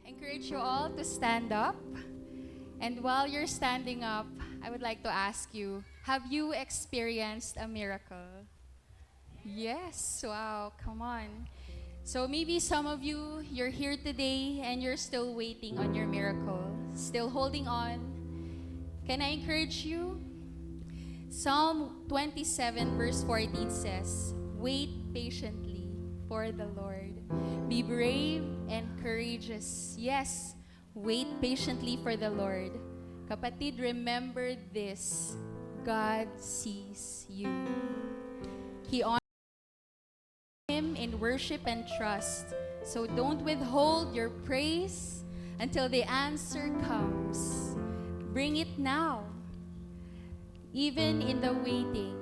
encourage you all to stand up. And while you're standing up, I would like to ask you, have you experienced a miracle? Yes, wow, come on. So maybe some of you, you're here today and you're still waiting on your miracle, still holding on. Can I encourage you? Psalm 27 verse 14 says, "Wait patiently for the Lord. Be brave and courageous." Yes, wait patiently for the Lord. Kapatid, remember this. God sees you. He honors Him in worship and trust. So don't withhold your praise until the answer comes. Bring it now. Even in the waiting,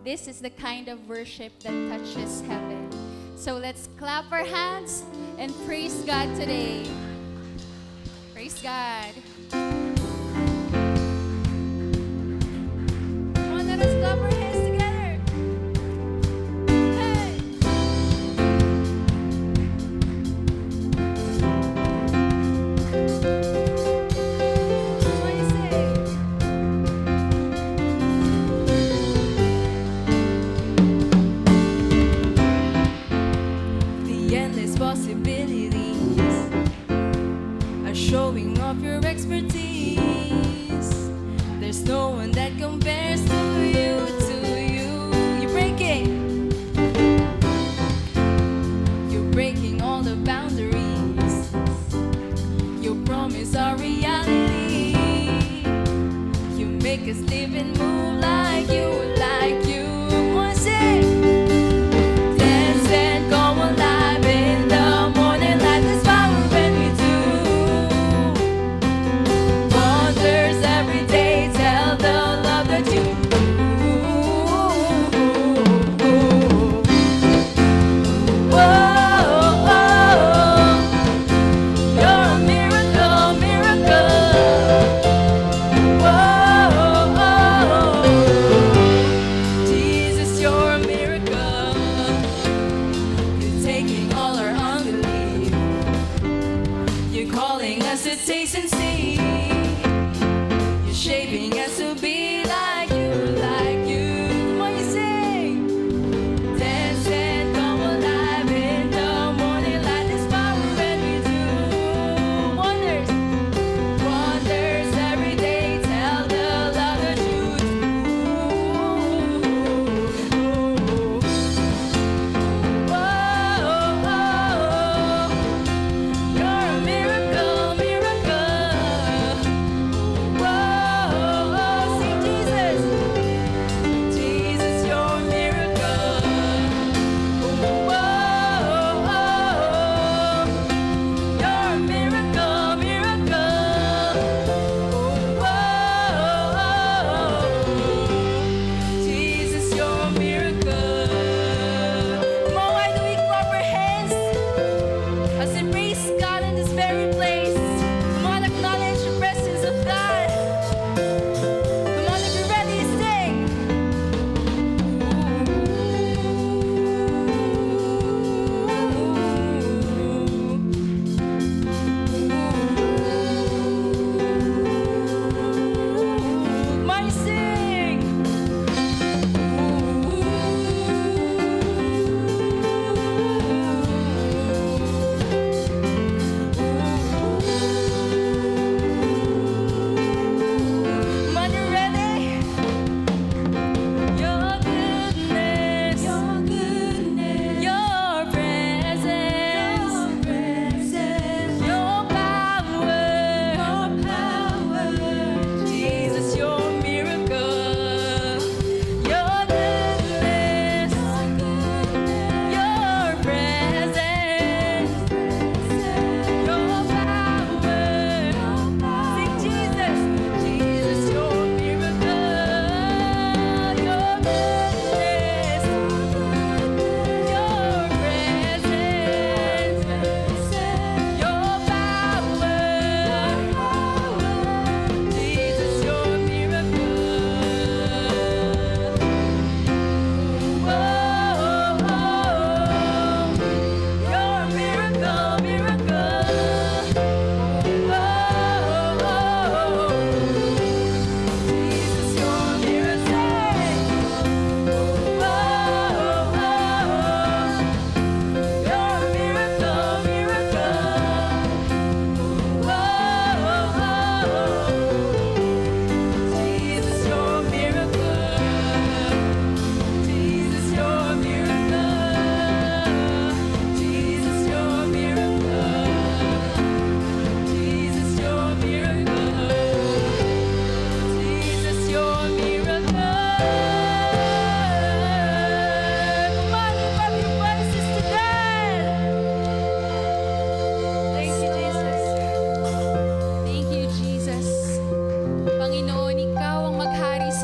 this is the kind of worship that touches heaven. So let's clap our hands and praise God today. Praise God. Come on, let us clap our hands together. Hey! What do you say? The endless possibilities are showing off your expertise. There's no one that compares to you, to you. You're breaking all the boundaries. Your promise our reality. You make us live and move like you, like you. Wanna say? Dance and come alive in the morning light. There's power when we do. Wonders every day tell the love that you do. Whoa, you're a miracle, miracle. Whoa,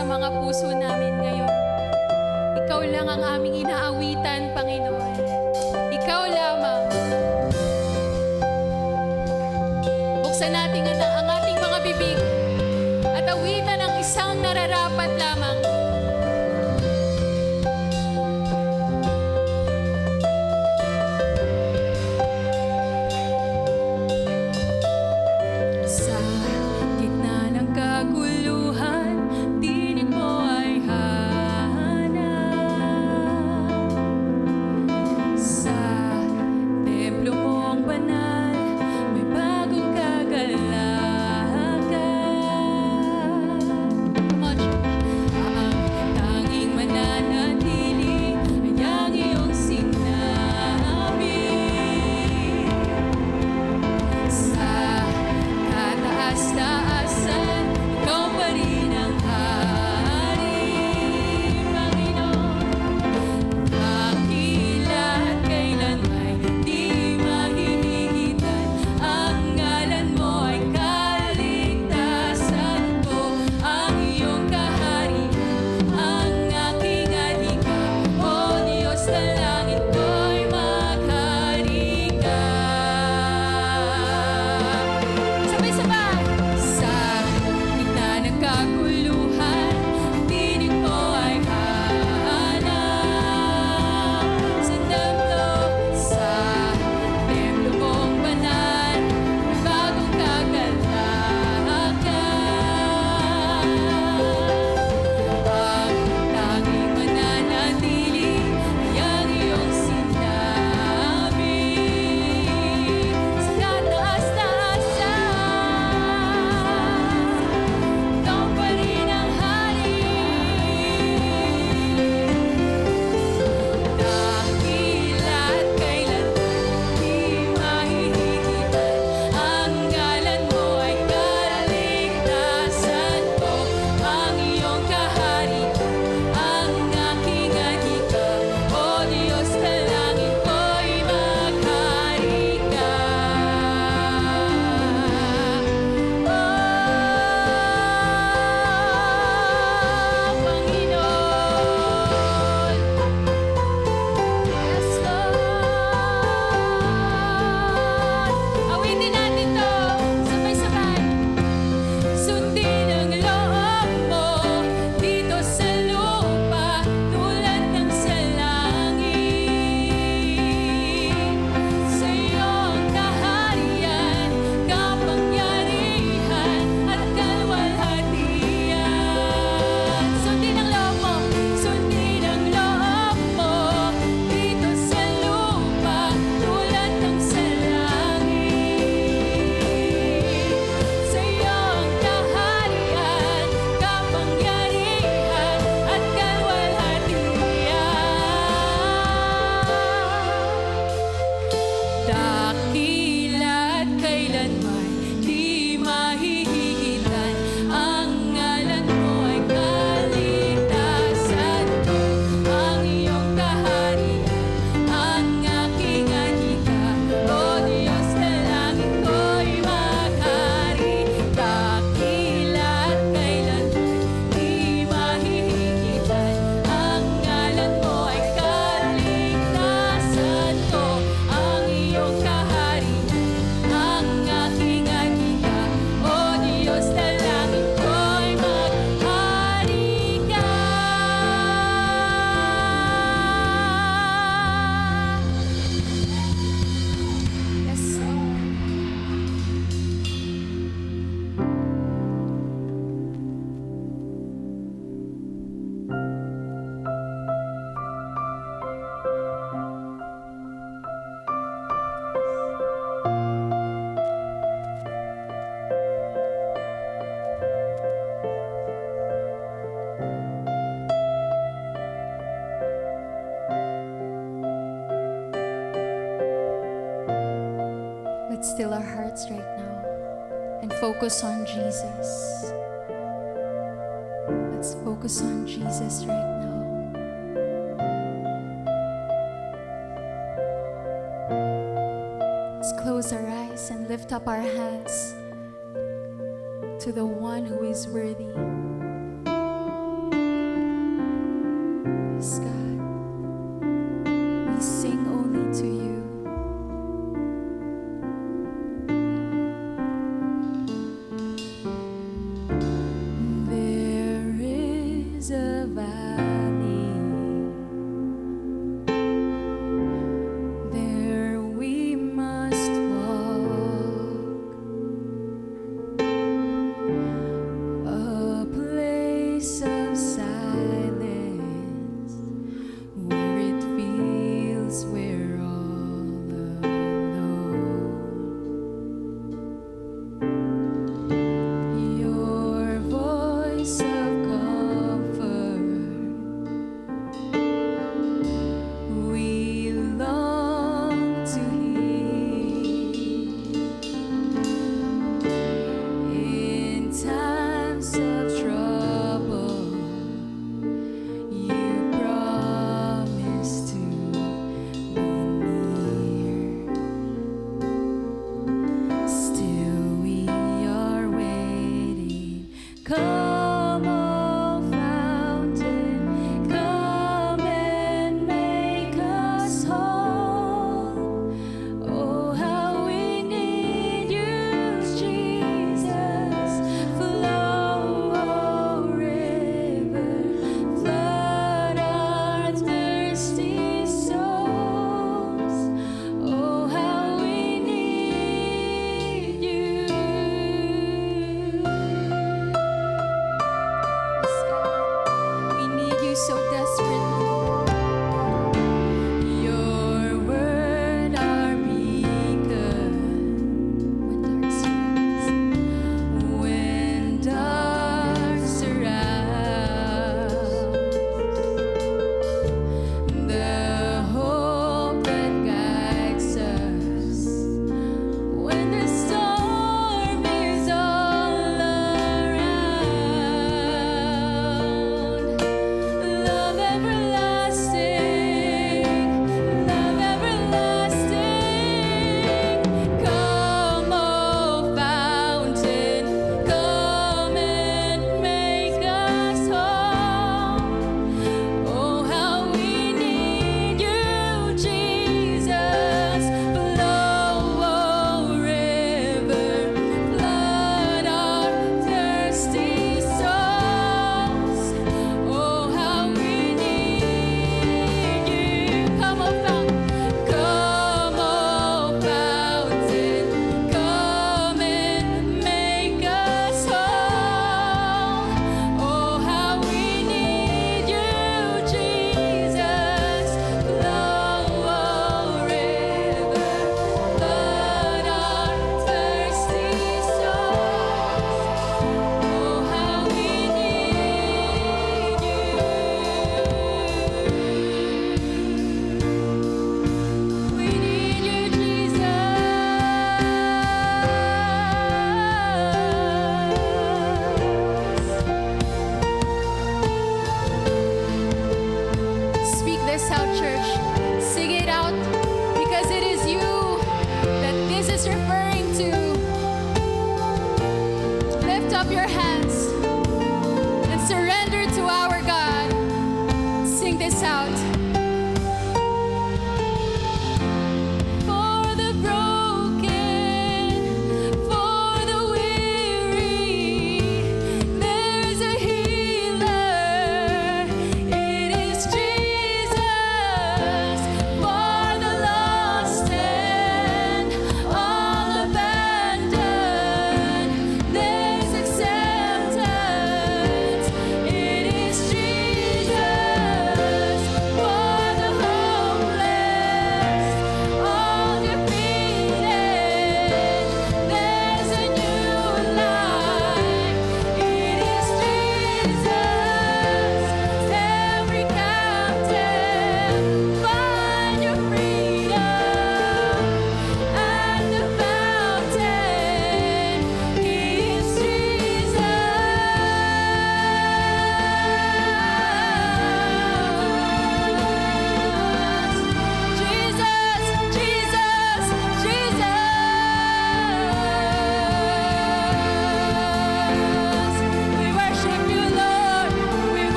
sa mga puso namin ngayon. Ikaw lang ang aming inaawitan, Panginoon. Ikaw lamang. Buksan natin ang ating mga bibig at awitan ang isang nararapat lamang. Sa gitna ng kaguluhan, tinig mo ay hanap. Sa templo mong banal, may bagong kagalakan. Ang tanging mananatili ay ang iyong sinabi. Sa kataas-taasan, ikaw pa rin ang hari, Panginoon. Dakila at kailanman di mahinigitan, ang ngalan mo ay kaligtasan ko. Ang iyong kaharian, ang aking adhika, O Diyos na langit ko'y maghari ka. Sabay-sabay! Sa gitna ng kaguluhan, tinig mo ay hanap. Sa templo mong banal, may bagong kagalakan. Ang tanging mananatili ay ang iyong sinabi. Sa kataas-taasan, ikaw pa rin ang hari. Dakila at kailanman di mahihigitan, ang ngalan mo ay kaligtasan ko. Ang iyong kaharian, ang aking adhika, O Diyos na langit ko'y maghari ka. Panginoon. Yes, Lord. Awitin natin to. Sabay-sabay. Sundin ang loob mo dito sa lupa tulad ng sa langit. Sa iyong kaharian, kapangyarihan at kalwalhatian. Sundin ang loob mo, sundin ang loob mo dito sa lupa tulad ng sa langit. Sa iyong kaharian, kapangyarihan at kalwalhatian. Dakila at kailanman di mahihigitan, ang ngalan mo ay kaligtasan ko. Ang iyong kaharian, ang aking adhika, O Diyos na langit ko'y maghari. Dakila at kailanman di mahihigitan, ang ngalan mo ay kaligtasan ko. Ang iyong kaharian, ang aking adhika, O Diyos na langit ko'y maghari ka. Yes, Lord. Let's still our hearts right now and focus on Jesus. Let's focus on Jesus right now. Let's close our eyes and lift up our hands to the one who is worthy. Yes, God. We sing only to you. There is a valley, there we must walk, a place of silence where it feels we're all alone. Your voice of comfort we long to hear in times of trouble.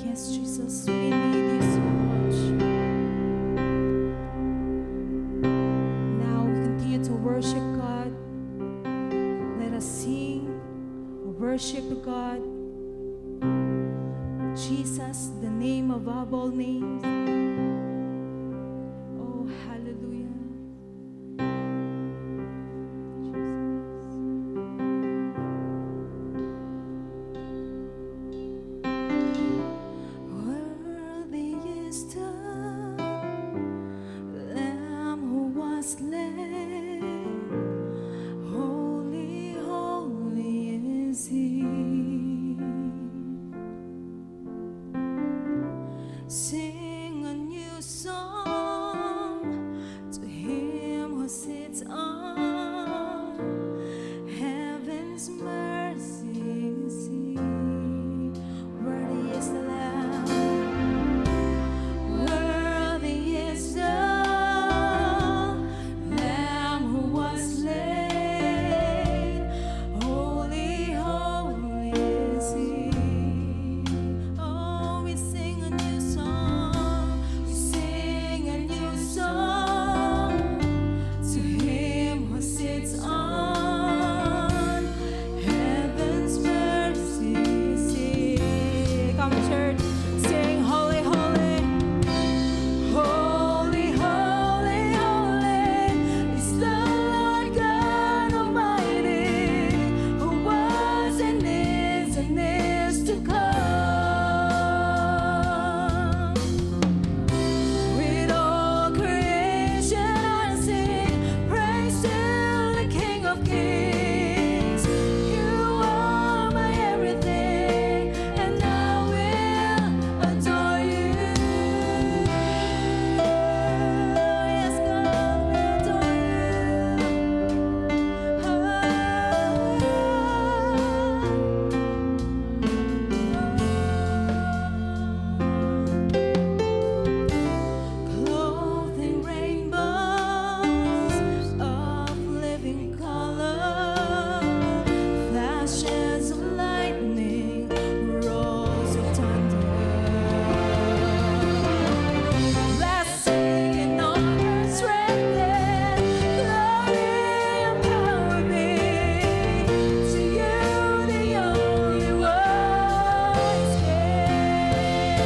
Yes, Jesus, we need you so much. Now we continue to worship God. Let us sing, worship God. Jesus, the name above all names. Oh, hallelujah. Worthy is the Lamb who was slain. Holy, holy is He. Sing a new song to Him who sits on heaven's mercy seat. Worthy is the Lamb. Worthy is the Lamb who was slain. Holy, holy is He. Oh, we sing a new song. We sing a new song to Him who sits on heaven's mercy seat. Come, church, sing holy, holy. Holy, holy, holy is the Lord God Almighty, who was and is to come. With all creation I sing praise to the King of Kings. You are my everything, and I will adore you. Yes, God, we adore you. Clothed in rainbows of living color, flashes of lightning, rolls of thunder. Blessing and honor, strength and glory and power be to you, the only wise King.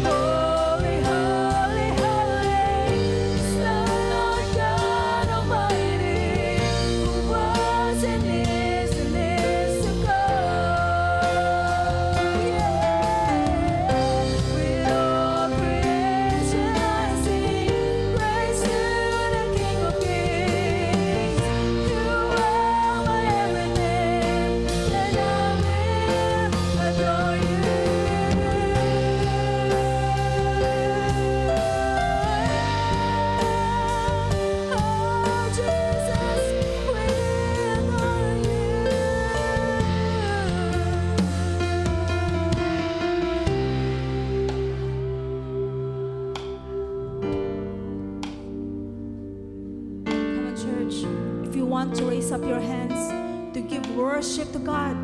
Holy, holy, holy is the Lord God Almighty, who was and is to come. With all creation I sing praise to the King of Kings. You are my everything, and I will adore you. Oh, Jesus, we adore you. Come on, church. If you want to raise up your hands to give worship to God,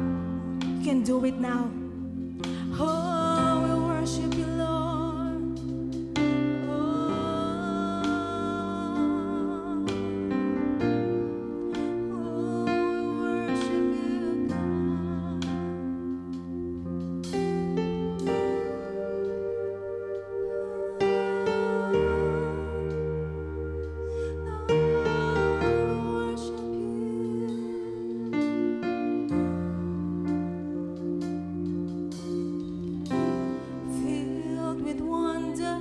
you can do it now. Oh, we worship you, Lord. Oh, we worship you, God. Filled with wonder,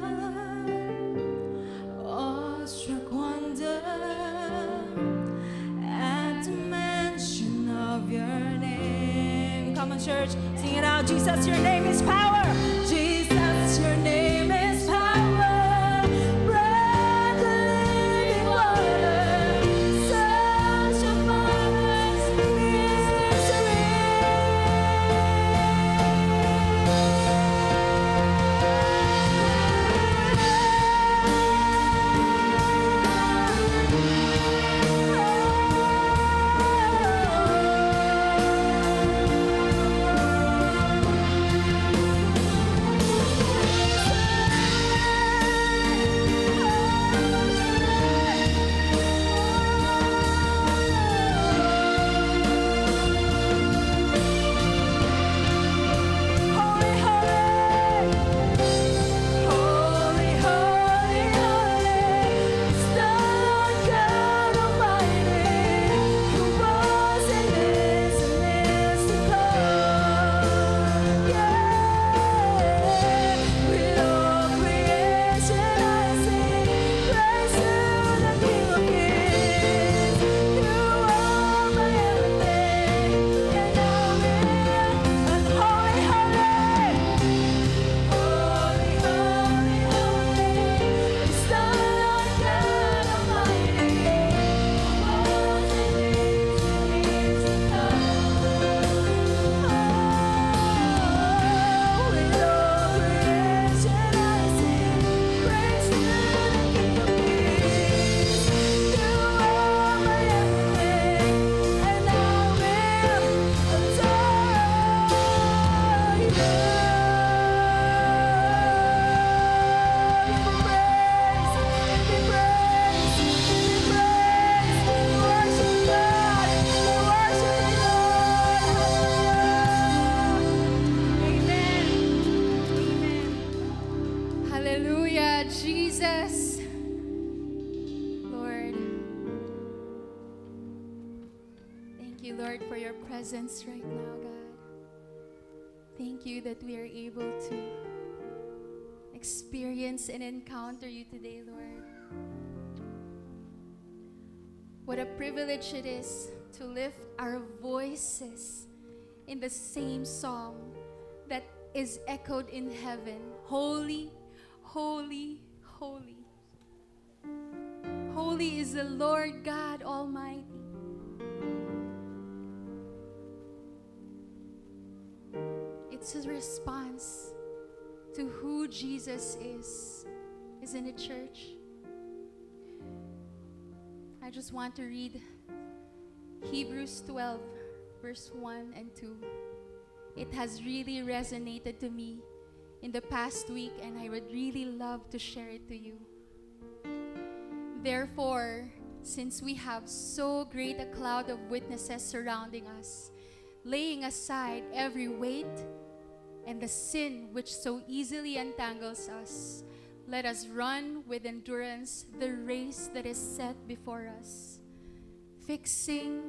awestruck wonder, at the mention of your name. Come on, church, sing it out. Jesus, your name is power. Jesus, your name is power. Bread of living water, such a marvelous mystery. Jesus. Lord, thank you, Lord, for your presence right now, God. Thank you that we are able to experience and encounter you today, Lord. What a privilege it is to lift our voices in the same song that is echoed in heaven. Holy, holy, holy. Holy is the Lord God Almighty. It's a response to who Jesus is. Isn't it, church? I just want to read Hebrews 12, verse 1 and 2. It has really resonated to me in the past week, and I would really love to share it to you. Therefore, since we have so great a cloud of witnesses surrounding us, laying aside every weight and the sin which so easily entangles us, let us run with endurance the race that is set before us, fixing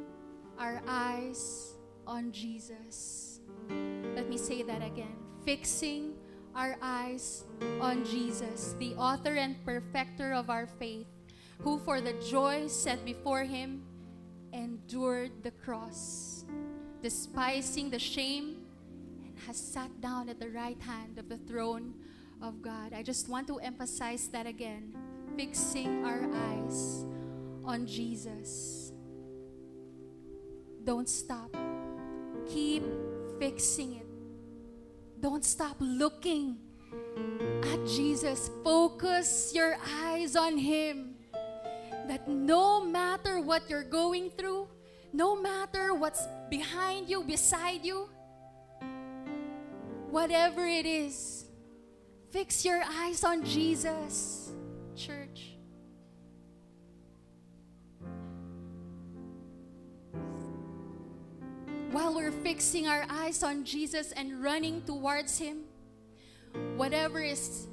our eyes on Jesus. Let me say that again. Fixing our eyes on Jesus, the author and perfecter of our faith, who for the joy set before him endured the cross, despising the shame, and has sat down at the right hand of the throne of God. I just want to emphasize that again. Fixing our eyes on Jesus. Don't stop. Keep fixing it. Don't stop looking at Jesus. Focus your eyes on him. That no matter what you're going through, no matter what's behind you, beside you, whatever it is, fix your eyes on Jesus, church. While we're fixing our eyes on Jesus and running towards him, whatever is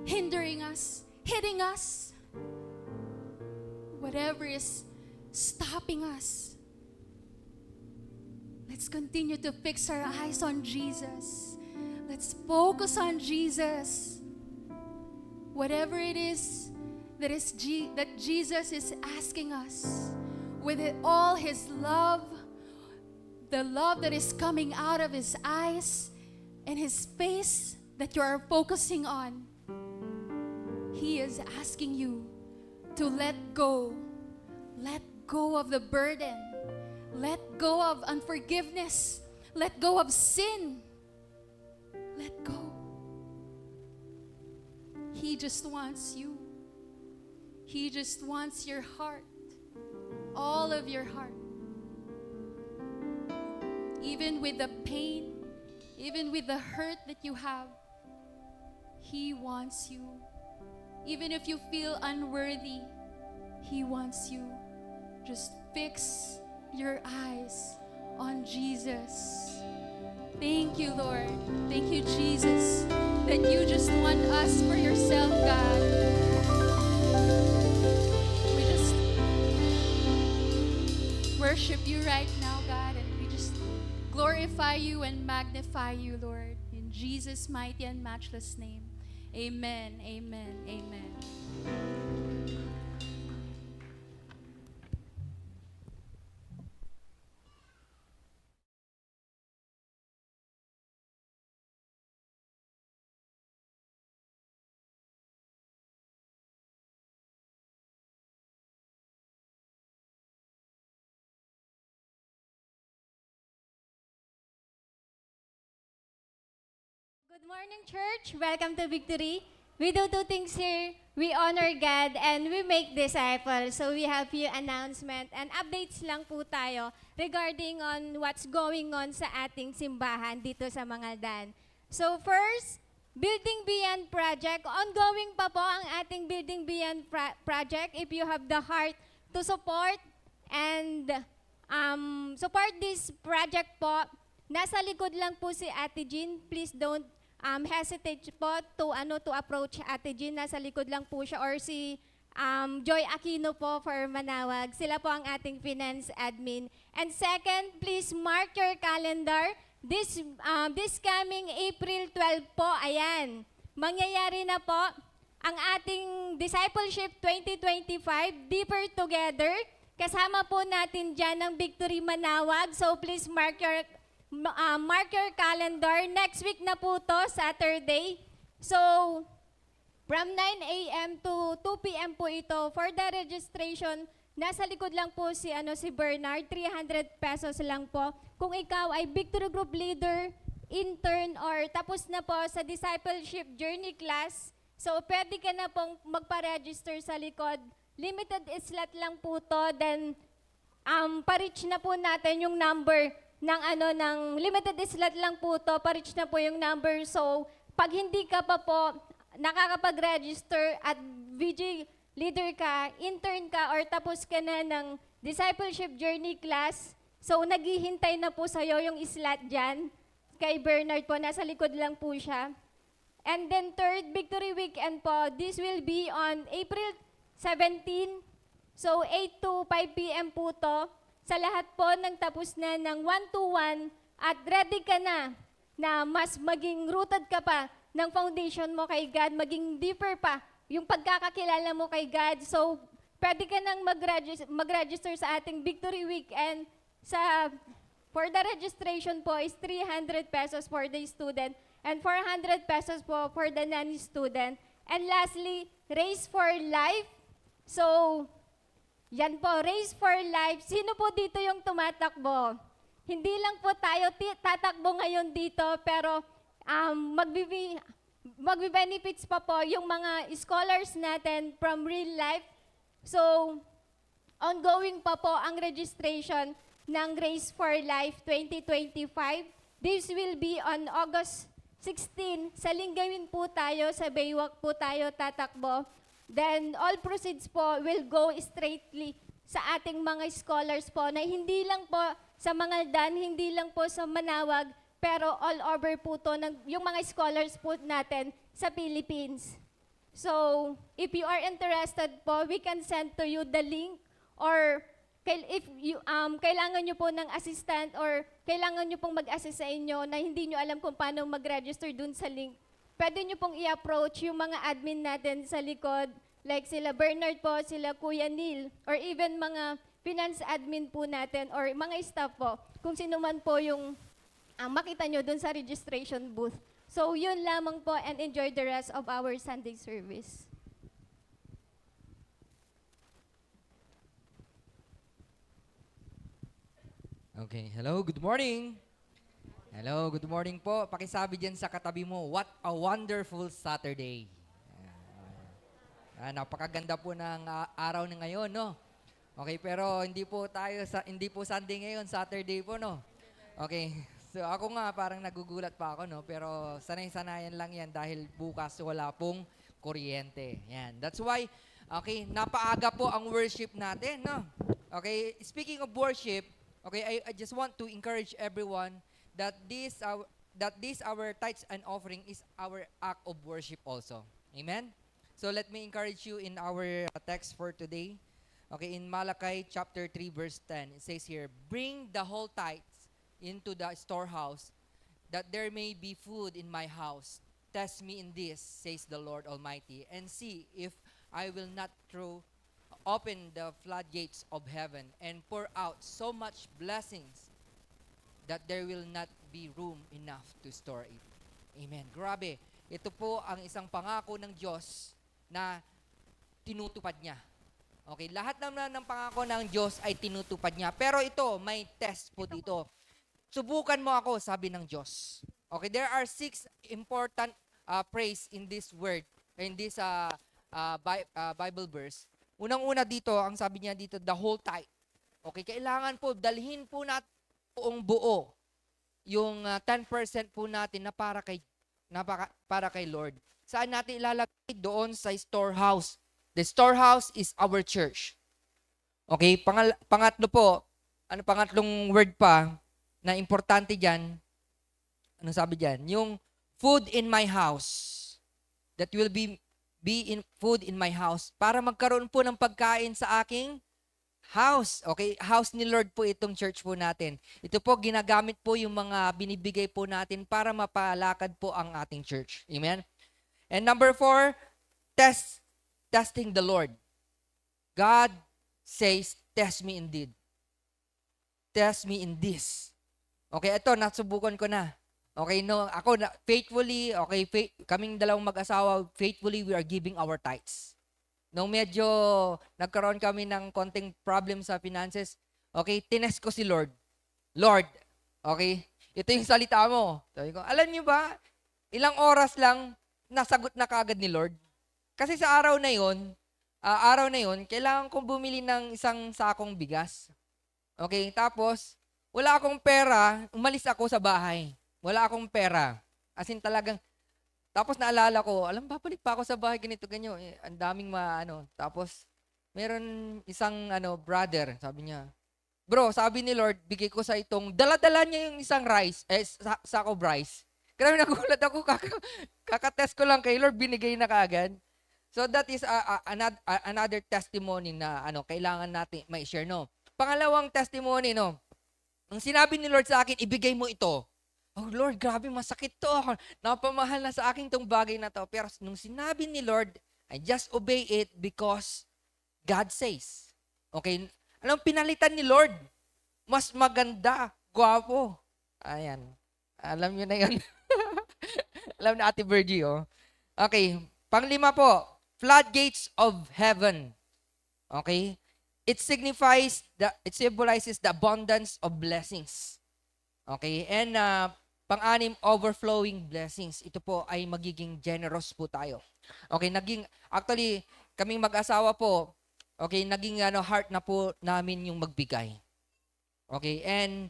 hindering us, hitting us, whatever is stopping us, let's continue to fix our eyes on Jesus. Let's focus on Jesus. Whatever it is that Jesus is asking us, with all his love, the love that is coming out of his eyes and his face that you are focusing on, he is asking you to let go of the burden, let go of unforgiveness, let go of sin, let go. He just wants you. He just wants your heart, all of your heart. Even with the pain, even with the hurt that you have, he wants you. Even if you feel unworthy, he wants you. Just fix your eyes on Jesus. Thank you, Lord. Thank you, Jesus, that you just want us for yourself, God. We just worship you right now, God, and we just glorify you and magnify you, Lord. In Jesus' mighty and matchless name. Amen, amen, amen. Good morning, church. Welcome to Victory. We do two things here. We honor God and we make disciples. So we have few announcement and updates lang po tayo regarding on what's going on sa ating simbahan dito sa Mangaldan. So first, Building Beyond Project. Ongoing pa po ang ating Building Beyond Project. If you have the heart to support and support this project po, nasa likod lang po si Ate Jean. Please don't hesitate po to approach Ate Jean. Nasa likod lang po siya, or si Joy Aquino po for Manawag. Sila po ang ating finance admin. And second, please mark your calendar. This coming April 12 po, ayan, mangyayari na po ang ating Discipleship 2025, Deeper Together. Kasama po natin dyan ang Victory Manawag. So please mark your calendar. Next week na po to, Saturday. So, from 9 a.m. to 2 p.m. po ito. For the registration, nasa likod lang po si Bernard, 300 pesos lang po. Kung ikaw ay Victory Group Leader, intern, or tapos na po sa Discipleship Journey Class, so pwede ka na pong magpa-register sa likod. Limited slot lang po to, then pa-reach na po natin yung number ng limited slot lang po to, pa-reach na po yung number. So, pag hindi ka pa po nakakapag-register at VG leader ka, intern ka, or tapos ka na ng Discipleship Journey Class, so naghihintay na po sa'yo yung slot dyan. Kay Bernard po, nasa likod lang po siya. And then third, Victory Weekend po, this will be on April 17. So 8 to 5 p.m. po to. Sa lahat po ng tapos na ng 1-to-1 at ready ka na mas maging rooted ka pa ng foundation mo kay God, maging deeper pa yung pagkakakilala mo kay God. So pwede ka nang mag-register sa ating Victory Weekend. For the registration po is 300 pesos for the student and 400 pesos po for the non-student. And lastly, Race for Life. So, yan po, Race for Life. Sino po dito yung tumatakbo? Hindi lang po tayo tatakbo ngayon dito, pero magbe-benefits pa po yung mga scholars natin from real life. So, ongoing pa po ang registration ng Race for Life 2025. This will be on August 16. Sa Linggawin po tayo, sa Baywalk po tayo tatakbo. Then all proceeds po will go straightly sa ating mga scholars po na hindi lang po sa Mangaldan, hindi lang po sa Manawag, pero all over po to yung mga scholars po natin sa Philippines. So, if you are interested po, we can send to you the link, or if you, kailangan nyo po ng assistant or kailangan nyo pong mag-assist sa inyo na hindi nyo alam kung paano mag-register dun sa link, pwede nyo pong i-approach yung mga admin natin sa likod, like sila Bernard po, sila Kuya Neil, or even mga finance admin po natin, or mga staff po, kung sino man po yung makita nyo dun sa registration booth. So yun lamang po, and enjoy the rest of our Sunday service. Okay, hello, good morning. Hello, good morning po. Pakisabi dyan sa katabi mo, what a wonderful Saturday. Napakaganda po ng araw na ngayon, no? Okay, pero hindi po Sunday ngayon, Saturday po, no? Okay, so ako nga parang nagugulat pa ako, no? Pero sanay-sanayan lang yan dahil bukas wala pong kuryente. Yan, that's why, okay, napaaga po ang worship natin, no? Okay, speaking of worship, okay, I just want to encourage everyone that this our tithes and offering is our act of worship also. Amen? So let me encourage you in our text for today. Okay, in Malachi chapter 3 verse 10, it says here, "Bring the whole tithes into the storehouse, that there may be food in my house. Test me in this, says the Lord Almighty, and see if I will not open the floodgates of heaven and pour out so much blessings that there will not be room enough to store it." Amen. Grabe. Ito po ang isang pangako ng Diyos na tinutupad niya. Okay, lahat naman ng pangako ng Diyos ay tinutupad niya. Pero ito, may test po dito. Subukan mo ako, sabi ng Diyos. Okay, there are 6 important praise in this word, in this Bible verse. Unang-una dito, ang sabi niya dito, the whole tithe. Okay, kailangan po, dalhin po natin buong buo yung 10% po natin na para kay Lord. Saan natin ilalagay? Doon sa storehouse. The storehouse is our church. Okay, pangatlo po, pangatlong word pa na importante dyan, ano sabi dyan? Yung food in my house. That will be in food in my house. Para magkaroon po ng pagkain sa aking house. Okay? House ni Lord po itong church po natin. Ito po, ginagamit po yung mga binibigay po natin para mapalakad po ang ating church. Amen? And number 4, testing the Lord. God says, test me indeed. Test me in this. Okay, ito, nasubukan ko na. Okay, no, ako na, faithfully, okay, kaming dalawang mag-asawa, faithfully, we are giving our tithes. Nung medyo nagkaroon kami ng konting problem sa finances, okay, tinest ko si Lord. Lord, okay, ito yung salita mo. Sabi ko, alam niyo ba, ilang oras lang, nasagot na kaagad ni Lord. Kasi sa araw na yon, kailangan kong bumili ng isang sakong bigas. Okay, tapos, wala akong pera, umalis ako sa bahay. Wala akong pera. As in talagang, tapos naalala ko, babalik pa ako sa bahay, ganito, ganyan. Ang daming Tapos, meron isang brother, sabi niya, bro, sabi ni Lord, bigay ko sa itong, dala-dala niya yung isang rice, sako rice. Grabe, nagulat ako, kakatest ko lang kay Lord, binigay na kaagad. So that is another testimony na kailangan natin ma-share, no? Pangalawang testimony, no? Ang sinabi ni Lord sa akin, ibigay mo ito. Oh Lord, grabe, masakit to. Napamahal na sa akin tong bagay na to. Pero nung sinabi ni Lord, I just obey it because God says. Okay? Anong pinalitan ni Lord? Mas maganda, gwapo. Ayan. Alam nyo na yun. Alam na Ate Virgie, oh. Okay. Panglima po, floodgates of heaven. Okay? It symbolizes the abundance of blessings. Okay? And pang-anim, overflowing blessings. Ito po ay magiging generous po tayo. Okay, actually, kaming mag-asawa po, okay, naging heart na po namin yung magbigay. Okay, and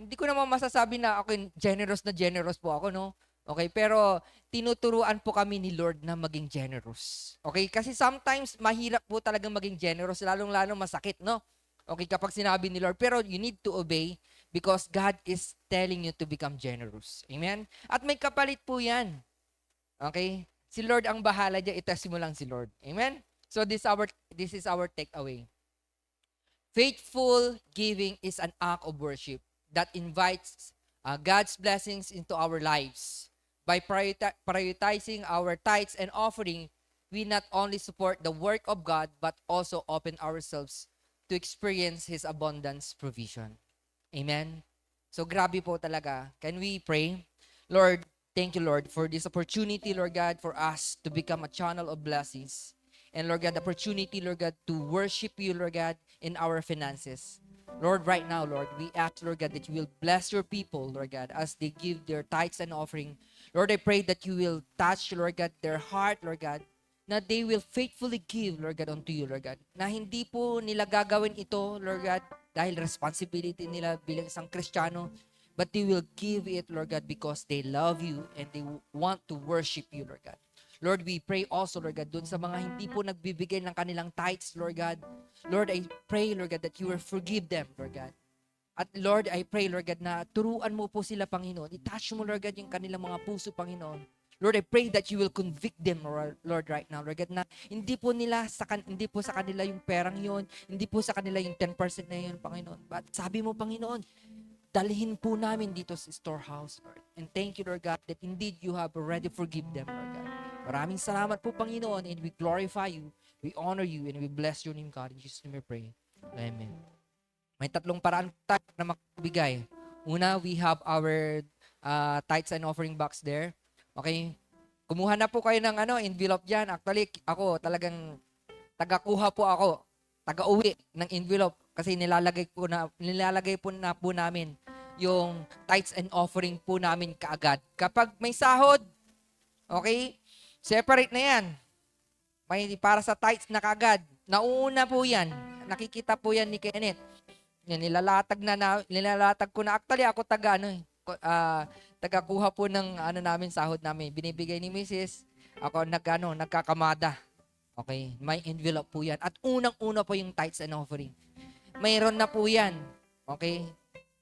hindi ko naman masasabi na ako generous po ako, no? Okay, pero tinuturuan po kami ni Lord na maging generous. Okay, kasi sometimes mahirap po talagang maging generous, lalong-lalo masakit, no? Okay, kapag sinabi ni Lord, pero you need to obey because God is telling you to become generous. Amen? At may kapalit po yan. Okay? Si Lord ang bahala dyan, itest mo lang si Lord. Amen? So this is our takeaway. Faithful giving is an act of worship that invites God's blessings into our lives. By prioritizing our tithes and offering, we not only support the work of God, but also open ourselves to experience His abundance provision. Amen? So grabe po talaga. Can we pray? Lord, thank you, Lord, for this opportunity, Lord God, for us to become a channel of blessings. And Lord God, the opportunity, Lord God, to worship you, Lord God, in our finances. Lord, right now, Lord, we ask, Lord God, that you will bless your people, Lord God, as they give their tithes and offering. Lord, I pray that you will touch, Lord God, their heart, Lord God, na they will faithfully give, Lord God, unto you, Lord God. Na hindi po nila gagawin ito, Lord God, dahil responsibility nila bilang isang Kristiyano, but they will give it, Lord God, because they love you and they want to worship you, Lord God. Lord, we pray also, Lord God, dun sa mga hindi po nagbibigay ng kanilang tithes, Lord God. Lord, I pray, Lord God, that you will forgive them, Lord God. At Lord, I pray, Lord God, na turuan mo po sila, Panginoon. I-touch mo, Lord God, yung kanilang mga puso, Panginoon. Lord, I pray that you will convict them, Lord, right now. Lord God, na hindi po sa kanila yung perang yon, hindi po sa kanila yung 10% na yun, Panginoon. But sabi mo, Panginoon, dalhin po namin dito sa storehouse, Lord. And thank you, Lord God, that indeed you have already forgive them, Lord God. Maraming salamat po, Panginoon, and we glorify you, we honor you, and we bless your name, God. In Jesus' name we pray. Amen. May tatlong paraan tayo na makabigay. Una, we have our tithes and offering box there. Okay? Kumuha na po kayo ng envelope dyan. Actually, ako talagang taga-kuha po ako. Taga-uwi ng envelope kasi nilalagay po na po namin yung tithes and offering po namin kaagad. Kapag may sahod, okay? Separate na yan. May para sa tithes na kaagad. Nauuna po yan. Nakikita po yan ni Kenneth. Yan, nilalatag ko na. Actually, ako taga-kuha po ng namin, sahod namin. Binibigay ni Mrs. Ako nagkakamada. Okay, may envelope po yan. At unang-una po yung tithes and offering. Mayroon na po yan. Okay?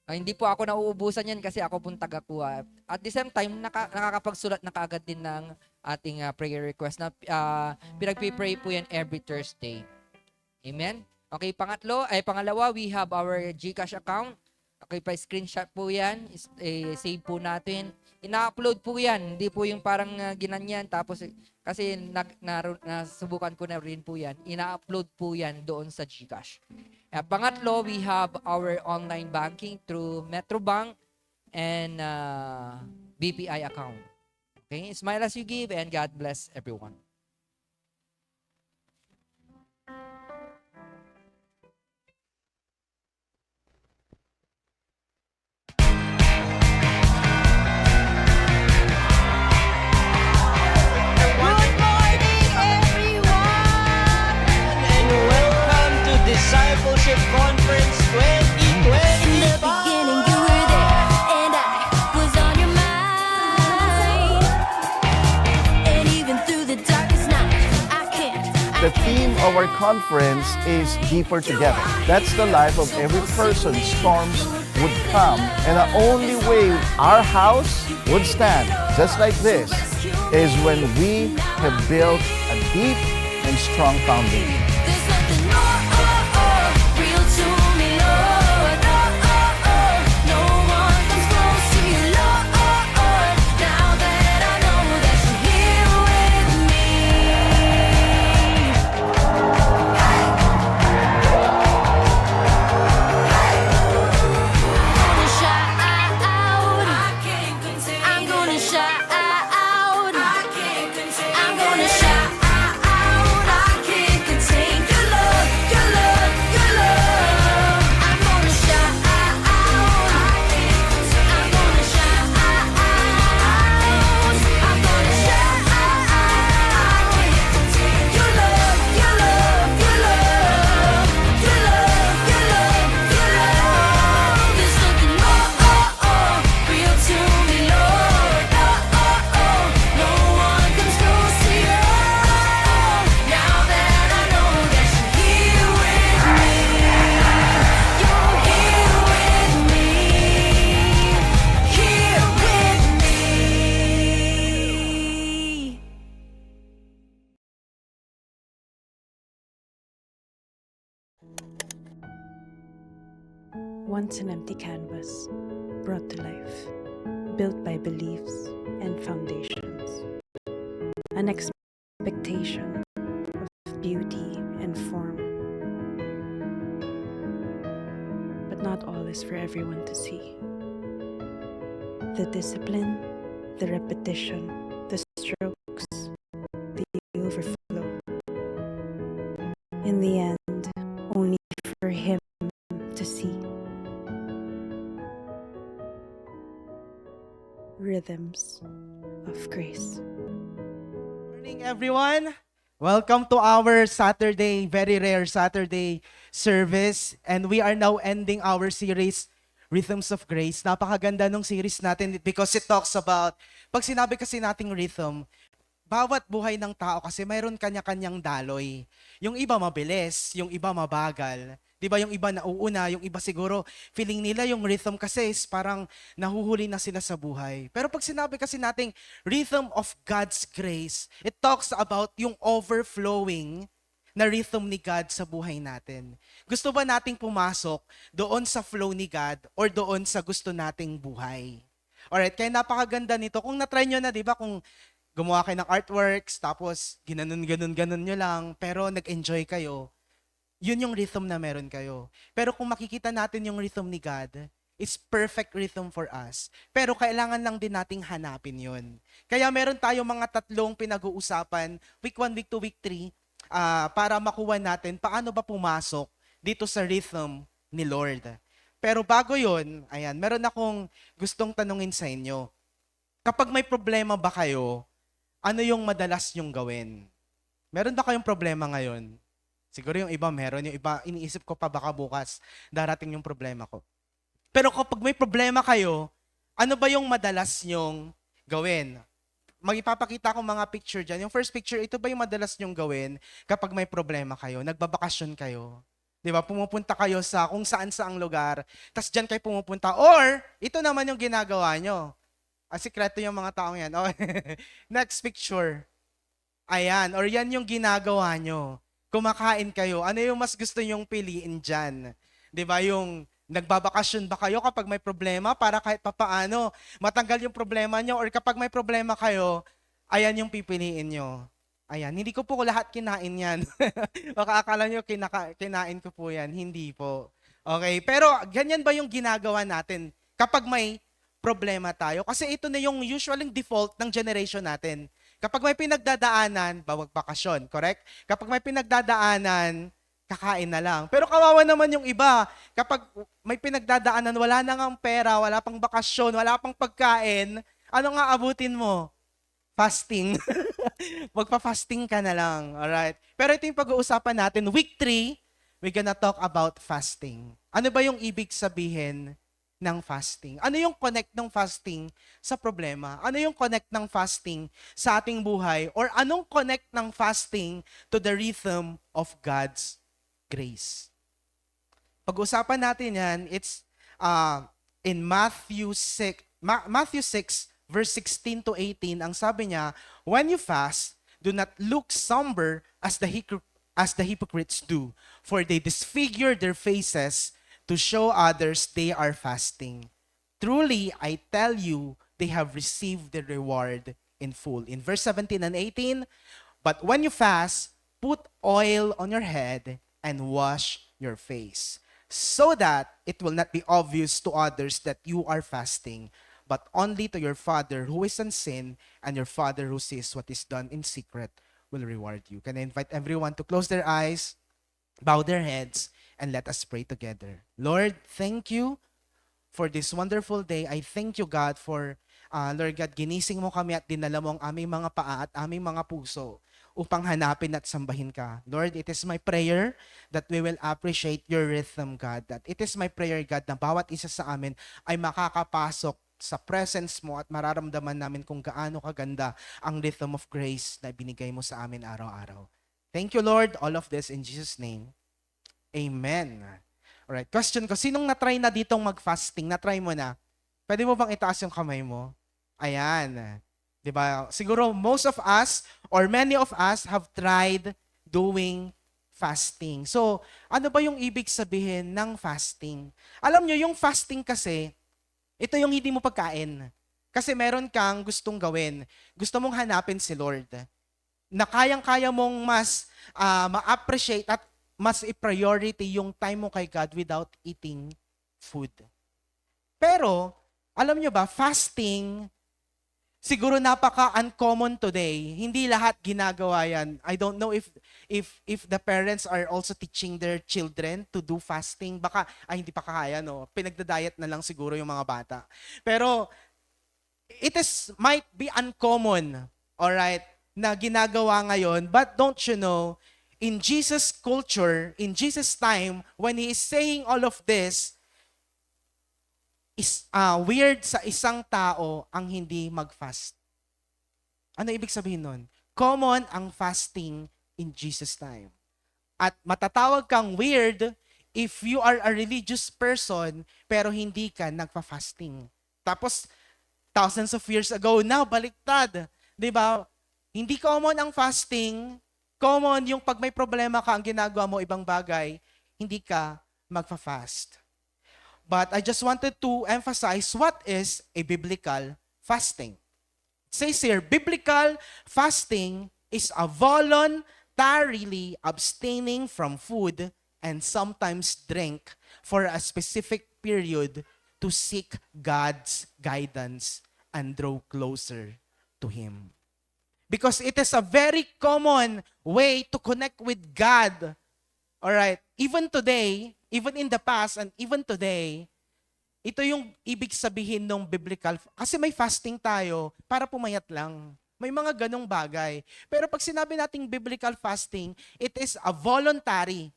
Hindi po ako nauubusan yan kasi ako pong taga-kuha. At the same time, nakakapagsulat na kaagad din ng ating prayer request na pinagpipray po yan every Thursday. Amen? Okay, pangalawa, we have our GCash account. Okay, pa-screenshot po yan. Save po natin. Ina-upload po yan. Hindi po yung parang ginanyan. Tapos, kasi nasubukan ko na rin po yan. Ina-upload po yan doon sa GCash. Pangatlo, we have our online banking through Metrobank and BPI account. Okay, smile as you give and God bless everyone. Good morning, everyone! And welcome to Discipleship Conference In the 2025. beginning, you were there, and I was on your mind. And even through the darkest night, I can't. The theme of our conference is Deeper Together. That's the life of every person. Storms would come, and the only way our house would stand, just like this, is when we have built a deep and strong foundation. There's nothing more real to me, Lord. No one comes close to you, Lord. Now that I know that you're here with me. Gonna shout, I'm gonna shout. I'm gonna shout, I can't contain your love, your love, your love. I'm gonna shout, I'm gonna shout, I'm gonna shout, your love, your love, your love, your love, your love, your love. There's nothing more real to me, Lord. No one comes close to you. Now that I know that you're here with me, you're here with me, here with me. Once an empty canvas, brought to life, built by beliefs and foundations. An expectation of beauty and form. But not all is for everyone to see. The discipline, the repetition, the strokes, the overflow. In the end, only for him to see. Rhythms of grace. Morning, everyone. Welcome to our Saturday, very rare Saturday service. And we are now ending our series, Rhythms of Grace. Napakaganda nung series natin because it talks about, pag sinabi kasi nating rhythm, bawat buhay ng tao kasi mayroon kanya-kanyang daloy. Yung iba mabilis, yung iba mabagal. Di ba yung iba nauuna, yung iba siguro feeling nila yung rhythm kasi is parang nahuhuli na sila sa buhay. Pero pag sinabi kasi nating rhythm of God's grace, it talks about yung overflowing na rhythm ni God sa buhay natin. Gusto ba nating pumasok doon sa flow ni God or doon sa gusto nating buhay? Alright, kaya napakaganda nito. Kung na-try nyo na, di ba, kung gumawa kayo ng artworks, tapos ginanon nyo lang, pero nag-enjoy kayo, yun yung rhythm na meron kayo. Pero kung makikita natin yung rhythm ni God, it's perfect rhythm for us. Pero kailangan lang din nating hanapin yun. Kaya meron tayong mga tatlong pinag-uusapan, week 1, week 2, week 3, para makuha natin paano ba pumasok dito sa rhythm ni Lord. Pero bago yun, ayan, meron akong gustong tanungin sa inyo. Kapag may problema ba kayo, ano yung madalas nyong gawin? Meron ba kayong problema ngayon? Siguro yung iba meron, yung iba iniisip ko pa baka bukas darating yung problema ko. Pero kapag may problema kayo, ano ba yung madalas nyong gawin? Magipapakita ko mga picture dyan. Yung first picture, ito ba yung madalas nyong gawin kapag may problema kayo? Nagbabakasyon kayo? Di ba? Pumupunta kayo sa kung saan-saang lugar, tas diyan kayo pumupunta. Or, ito naman yung ginagawa nyo. Sikreto yung mga taong yan. Oh, next picture. Ayan, or yan yung ginagawa nyo. Kumakain kayo. Ano yung mas gusto nyong piliin dyan? Di ba? Yung nagbabakasyon ba kayo kapag may problema para kahit papaano matanggal yung problema nyo, or kapag may problema kayo, ayan yung pipiliin nyo. Ayan, hindi ko po lahat kinain yan. Baka akala nyo kinain ko po yan. Hindi po. Okay, pero ganyan ba yung ginagawa natin kapag may problema tayo? Kasi ito na yung usually default ng generation natin. Kapag may pinagdadaanan, bawag bakasyon, correct? Kapag may pinagdadaanan, kakain na lang. Pero kawawa naman yung iba. Kapag may pinagdadaanan, wala na ngang pera, wala pang bakasyon, wala pang pagkain, ano nga abutin mo? Fasting. Magpa-fasting ka na lang. Alright? Pero ito yung pag-uusapan natin. Week 3, we're gonna talk about fasting. Ano ba yung ibig sabihin ng fasting? Ano yung connect ng fasting sa problema? Ano yung connect ng fasting sa ating buhay? Or anong connect ng fasting to the rhythm of God's grace? Pag-usapan natin yan, it's in Matthew 6, verse 16 to 18, ang sabi niya, when you fast, do not look somber as the hypocrites do, for they disfigure their faces to show others they are fasting. Truly, I tell you, they have received the reward in full. In verse 17 and 18, but when you fast, put oil on your head and wash your face, so that it will not be obvious to others that you are fasting, but only to your Father who is unseen, and your Father who sees what is done in secret will reward you. Can I invite everyone to close their eyes, bow their heads, and let us pray together. Lord, thank you for this wonderful day. I thank you, God, for, Lord God, ginising mo kami at dinala mo ang aming mga paa at aming mga puso upang hanapin at sambahin ka. Lord, it is my prayer that we will appreciate your rhythm, God. That it is my prayer, God, na bawat isa sa amin ay makakapasok sa presence mo at mararamdaman namin kung gaano kaganda ang rhythm of grace na binigay mo sa amin araw-araw. Thank you, Lord. All of this in Jesus' name. Amen. Alright, question ko, sinong na-try na ditong mag-fasting? Na-try mo na? Pwede mo bang itaas yung kamay mo? Ayan. Diba? Siguro most of us or many of us have tried doing fasting. So, ano ba yung ibig sabihin ng fasting? Alam nyo, yung fasting kasi, ito yung hindi mo pagkain. Kasi meron kang gustong gawin. Gusto mong hanapin si Lord. Na kayang-kaya mong mas ma-appreciate at mas i-priority yung time mo kay God without eating food. Pero, alam nyo ba, fasting, siguro napaka-uncommon today. Hindi lahat ginagawa yan. I don't know if the parents are also teaching their children to do fasting. Baka, hindi pa kaya, no? Pinagda-diet na lang siguro yung mga bata. Pero, might be uncommon, alright, na ginagawa ngayon. But don't you know, in Jesus' culture, in Jesus' time, when He is saying all of this, is weird sa isang tao ang hindi mag-fast. Ano ibig sabihin nun? Common ang fasting in Jesus' time. At matatawag kang weird if you are a religious person pero hindi ka nagpa-fasting. Tapos, thousands of years ago, now baliktad. Diba? Hindi common ang fasting. Common yung pag may problema ka, ang ginagawa mo ibang bagay, hindi ka magpa-fast. But I just wanted to emphasize what is a biblical fasting. It says here, biblical fasting is a voluntarily abstaining from food and sometimes drink for a specific period to seek God's guidance and draw closer to Him. Because it is a very common way to connect with God. Alright, even today, even in the past and even today, ito yung ibig sabihin ng biblical. Kasi may fasting tayo para pumayat lang. May mga ganong bagay. Pero pag sinabi nating biblical fasting, it is a voluntary,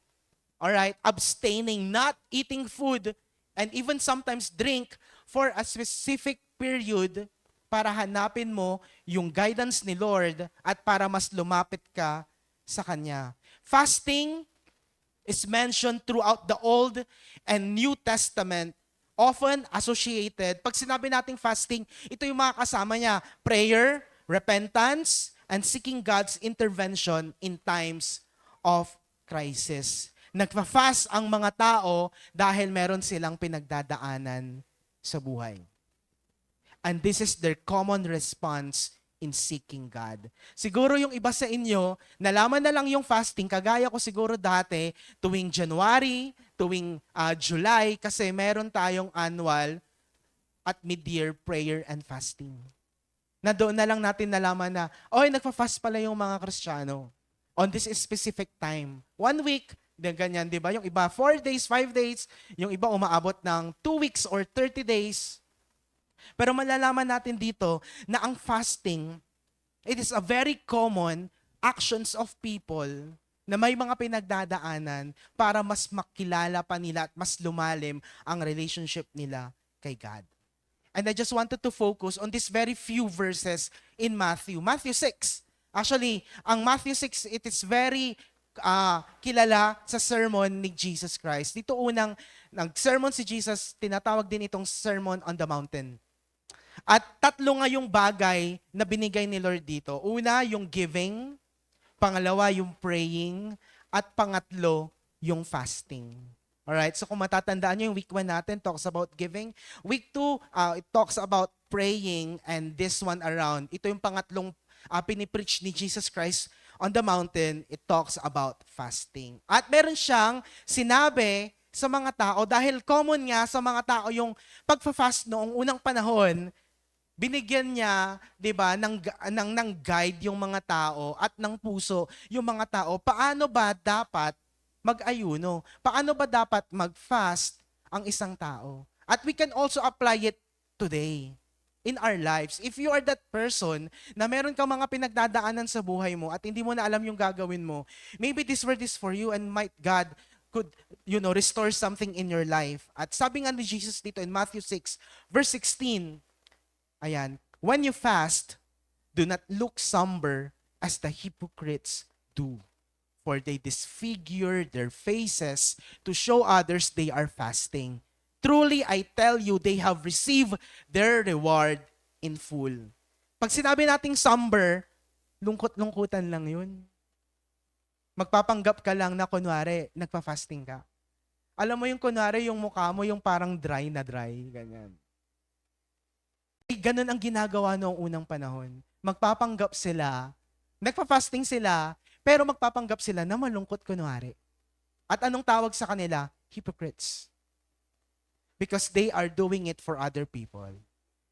alright, abstaining, not eating food, and even sometimes drink for a specific period para hanapin mo yung guidance ni Lord at para mas lumapit ka sa Kanya. Fasting is mentioned throughout the Old and New Testament, often associated. Pag sinabi nating fasting, ito yung mga kasama niya: prayer, repentance, and seeking God's intervention in times of crisis. Nagfa-fast ang mga tao dahil meron silang pinagdadaanan sa buhay. And this is their common response in seeking God. Siguro yung iba sa inyo, nalaman na lang yung fasting, kagaya ko siguro dati, tuwing January, tuwing July, kasi meron tayong annual at mid-year prayer and fasting. Na doon na lang natin nalaman na, nagpa-fast pala yung mga Kristiyano on this specific time. 1 week, ganyan, di ba? Yung iba 4 days, 5 days, yung iba umaabot ng 2 weeks or 30 days. Pero malalaman natin dito na ang fasting, it is a very common actions of people na may mga pinagdadaanan para mas makilala pa nila at mas lumalim ang relationship nila kay God. And I just wanted to focus on these very few verses in Matthew. Matthew 6. Actually, ang Matthew 6, it is very kilala sa sermon ni Jesus Christ. Dito unang nag-sermon si Jesus, tinatawag din itong Sermon on the Mountain. At tatlo nga yung bagay na binigay ni Lord dito. Una, yung giving. Pangalawa, yung praying. At pangatlo, yung fasting. Alright, so kung matatandaan nyo, yung week 1 natin talks about giving. Week 2, it talks about praying, and this one around, ito yung pangatlong pinipreach ni Jesus Christ on the mountain, it talks about fasting. At meron siyang sinabi sa mga tao, dahil common nga sa mga tao yung pagfa-fast noong unang panahon, binigyan niya, 'di ba, ng guide yung mga tao at ng puso yung mga tao. Paano ba dapat mag-ayuno? Paano ba dapat mag-fast ang isang tao? At we can also apply it today in our lives. If you are that person na meron kang mga pinagdadaanan sa buhay mo at hindi mo na alam yung gagawin mo, maybe this word is for you and might God could, restore something in your life. At sabi nga ni Jesus dito in Matthew 6, verse 16, ayan, when you fast, do not look somber as the hypocrites do, for they disfigure their faces to show others they are fasting. Truly, I tell you, they have received their reward in full. Pag sinabi nating somber, lungkot-lungkutan lang yun. Magpapanggap ka lang na kunwari, nagpa-fasting ka. Alam mo yung kunwari, yung mukha mo yung parang dry na dry, ganyan. Ganun ang ginagawa noong unang panahon. Magpapanggap sila, nagpa-fasting sila, pero magpapanggap sila na malungkot kunwari. At anong tawag sa kanila? Hypocrites. Because they are doing it for other people.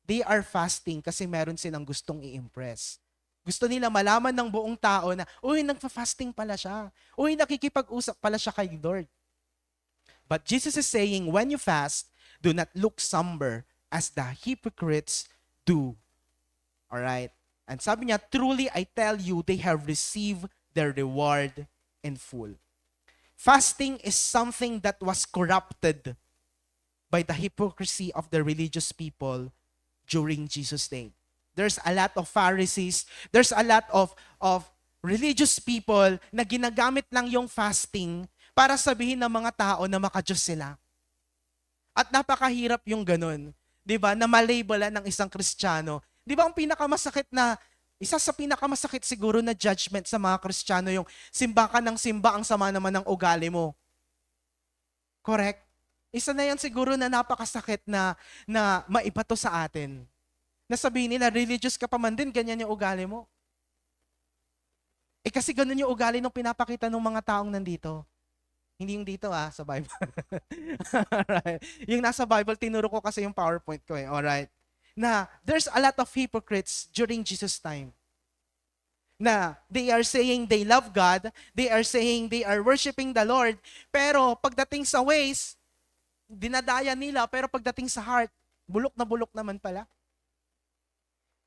They are fasting kasi meron silang gustong i-impress. Gusto nila malaman ng buong tao na, nagfa-fasting pala siya. Nakikipag-usap pala siya kay Lord. But Jesus is saying, when you fast, do not look somber as the hypocrites do. Alright? And sabi niya, truly I tell you, they have received their reward in full. Fasting is something that was corrupted by the hypocrisy of the religious people during Jesus' day. There's a lot of Pharisees, there's a lot of religious people na ginagamit lang yung fasting para sabihin ng mga tao na maka-Diyos sila. At napakahirap yung ganun, 'di ba? Na malabelan ng isang Kristiyano. 'Di ba ang pinakamasakit na isa sa pinakamasakit siguro na judgment sa mga Kristiyano yung simba ka ng simba, ang sama naman ng ugali mo. Correct? Isa na yan siguro na napakasakit na maibato sa atin. Nasabihin nila, religious ka pa man din, ganyan yung ugali mo. Kasi ganun yung ugali nung pinapakita ng mga taong nandito. Hindi yung dito sa Bible. Alright. Yung nasa Bible, tinuro ko kasi yung PowerPoint ko Alright. Na there's a lot of hypocrites during Jesus' time. Na they are saying they love God, they are saying they are worshiping the Lord, pero pagdating sa ways, dinadaya nila, pero pagdating sa heart, bulok naman pala.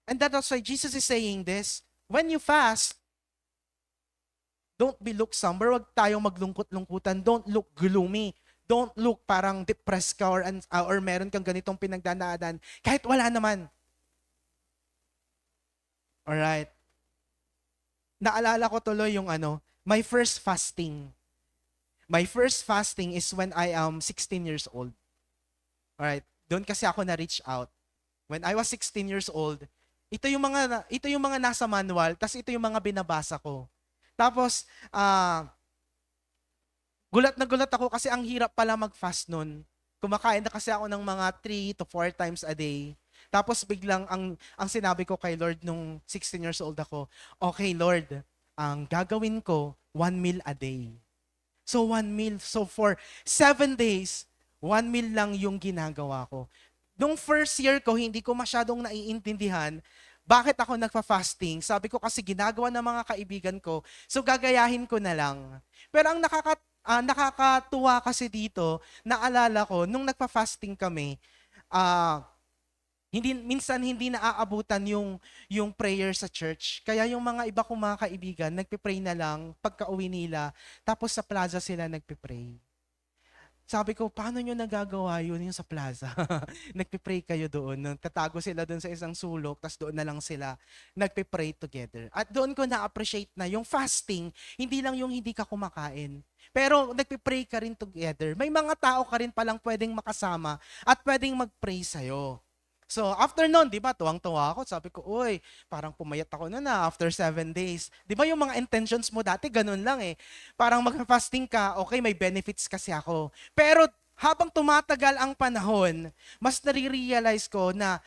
And that's why Jesus is saying this, when you fast, don't be look somber, wag tayong maglungkot-lungkutan, don't look gloomy, don't look parang depressed ka or meron kang ganitong pinagdadaanan, kahit wala naman. Alright. Naalala ko tuloy yung my first fasting. My first fasting is when I am 16 years old. Alright, doon kasi ako na-reach out. When I was 16 years old, ito yung mga nasa manual, tas ito yung mga binabasa ko. Tapos, gulat na gulat ako kasi ang hirap pala mag-fast nun. Kumakain na kasi ako ng mga 3 to 4 times a day. Tapos biglang ang sinabi ko kay Lord nung 16 years old ako, okay Lord, ang gagawin ko, 1 meal a day. So 1 meal. So for 7 days, 1 meal lang yung ginagawa ko. Nung first year ko, hindi ko masyadong naiintindihan bakit ako nagfa-fasting. Sabi ko kasi ginagawa ng mga kaibigan ko, so gagayahin ko na lang. Pero ang nakakatuwa kasi dito, naalala ko, nung nagpa-fasting kami, minsan hindi naaabutan yung prayer sa church. Kaya yung mga iba kong mga kaibigan, nagpe-pray na lang pagka-uwi nila, tapos sa plaza sila nagpe-pray. Sabi ko, paano nyo nagagawa yun yung sa plaza? Nagpe-pray kayo doon. Tatago sila doon sa isang sulok, tapos doon na lang sila nagpe-pray together. At doon ko na-appreciate na yung fasting, hindi lang yung hindi ka kumakain. Pero nagpe-pray ka rin together. May mga tao ka rin palang pwedeng makasama at pwedeng mag-pray sa'yo. So, after nun, di ba, tuwang-tuwa ako. Sabi ko, uy, parang pumayat ako na after 7 days. Di ba yung mga intentions mo dati, ganun lang eh. Parang mag-fasting ka, okay, may benefits kasi ako. Pero habang tumatagal ang panahon, mas nare-realize ko na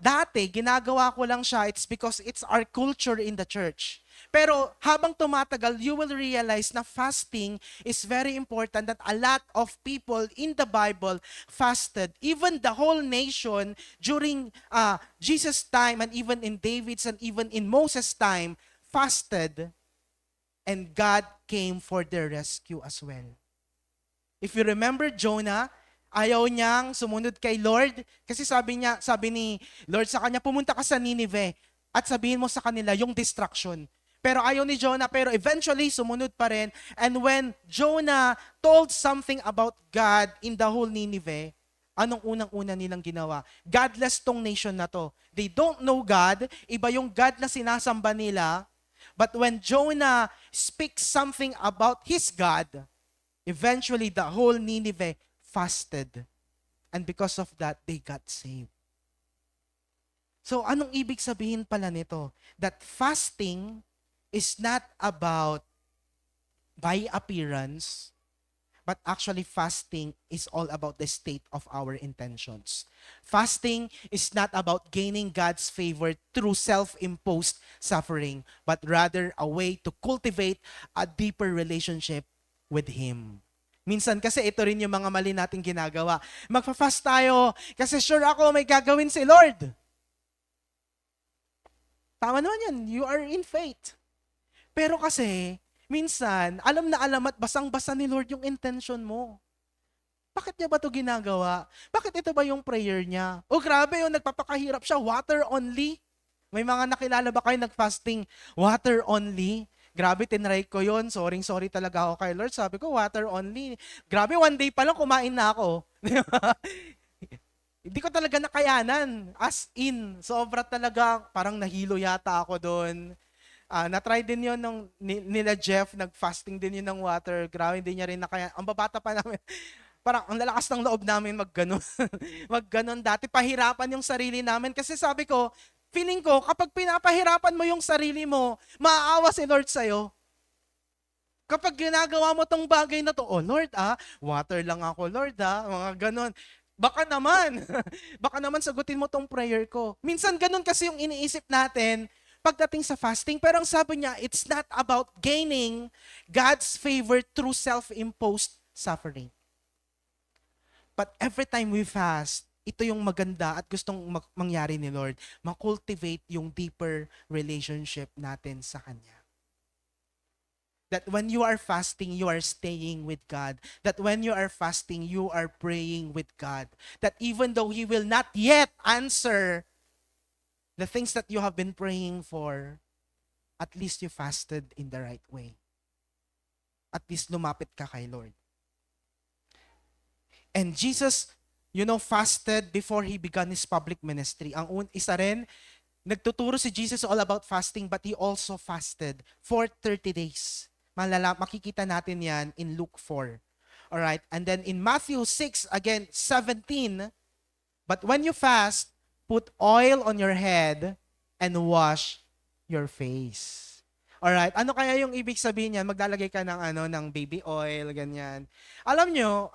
dati, ginagawa ko lang siya, it's because it's our culture in the church. Pero habang tumatagal, you will realize na fasting is very important, that a lot of people in the Bible fasted. Even the whole nation during Jesus' time and even in David's and even in Moses' time fasted, and God came for their rescue as well. If you remember Jonah, ayaw niyang sumunod kay Lord kasi sabi ni Lord sa kanya, pumunta ka sa Nineveh at sabihin mo sa kanila yung destruction. Pero ayaw ni Jonah, pero eventually sumunod pa rin. And when Jonah told something about God in the whole Nineveh, anong unang-una nilang ginawa? Godless tong nation na to. They don't know God, iba yung God na sinasamba nila. But when Jonah speaks something about his God, eventually the whole Nineveh fasted. And because of that, they got saved. So anong ibig sabihin pala nito? That fasting is not about by appearance, but actually fasting is all about the state of our intentions. Fasting is not about gaining God's favor through self-imposed suffering, but rather a way to cultivate a deeper relationship with Him. Minsan kasi ito rin yung mga mali nating ginagawa. Magpa-fast tayo kasi sure ako may gagawin si Lord. Tama naman yan. You are in faith. Pero kasi, minsan, alam na alam at basang-basa ni Lord yung intention mo. Bakit niya ba ito ginagawa? Bakit ito ba yung prayer niya? Oh, grabe yun, nagpapakahirap siya. Water only. May mga nakilala ba kayo nag-fasting? Water only. Grabe, tinry ko yun. Sorry talaga ako kay Lord. Sabi ko, water only. Grabe, 1 day pa lang kumain na ako. Hindi ko talaga nakayanan. As in, sobra talaga. Parang nahilo yata ako doon. Na-try din yun nila Jeff, nag-fasting din yun ng water. Grabe, hindi niya rin nakaya. Ang babata pa namin, parang ang lalakas ng loob namin mag-ganon. Mag-ganon dati, pahirapan yung sarili namin. Kasi sabi ko, feeling ko, kapag pinapahirapan mo yung sarili mo, maaawa si Lord sa'yo. Kapag ginagawa mo tong bagay na to, oh Lord water lang ako Lord mga ganon. Baka naman sagutin mo tong prayer ko. Minsan ganon kasi yung iniisip natin, pagdating sa fasting, pero ang sabi niya, it's not about gaining God's favor through self-imposed suffering. But every time we fast, ito yung maganda at gustong mangyari ni Lord, makultivate yung deeper relationship natin sa Kanya. That when you are fasting, you are staying with God. That when you are fasting, you are praying with God. That even though He will not yet answer the things that you have been praying for, at least you fasted in the right way. At least lumapit ka kay Lord. And Jesus, fasted before He began His public ministry. Ang isa rin, nagtuturo si Jesus all about fasting, but He also fasted for 30 days. Makikita natin yan in Luke 4. Alright? And then in Matthew 6, again, 17, but when you fast, put oil on your head and wash your face. Alright? Ano kaya yung ibig sabihin niyan? Maglalagay ka ng baby oil, ganyan. Alam nyo,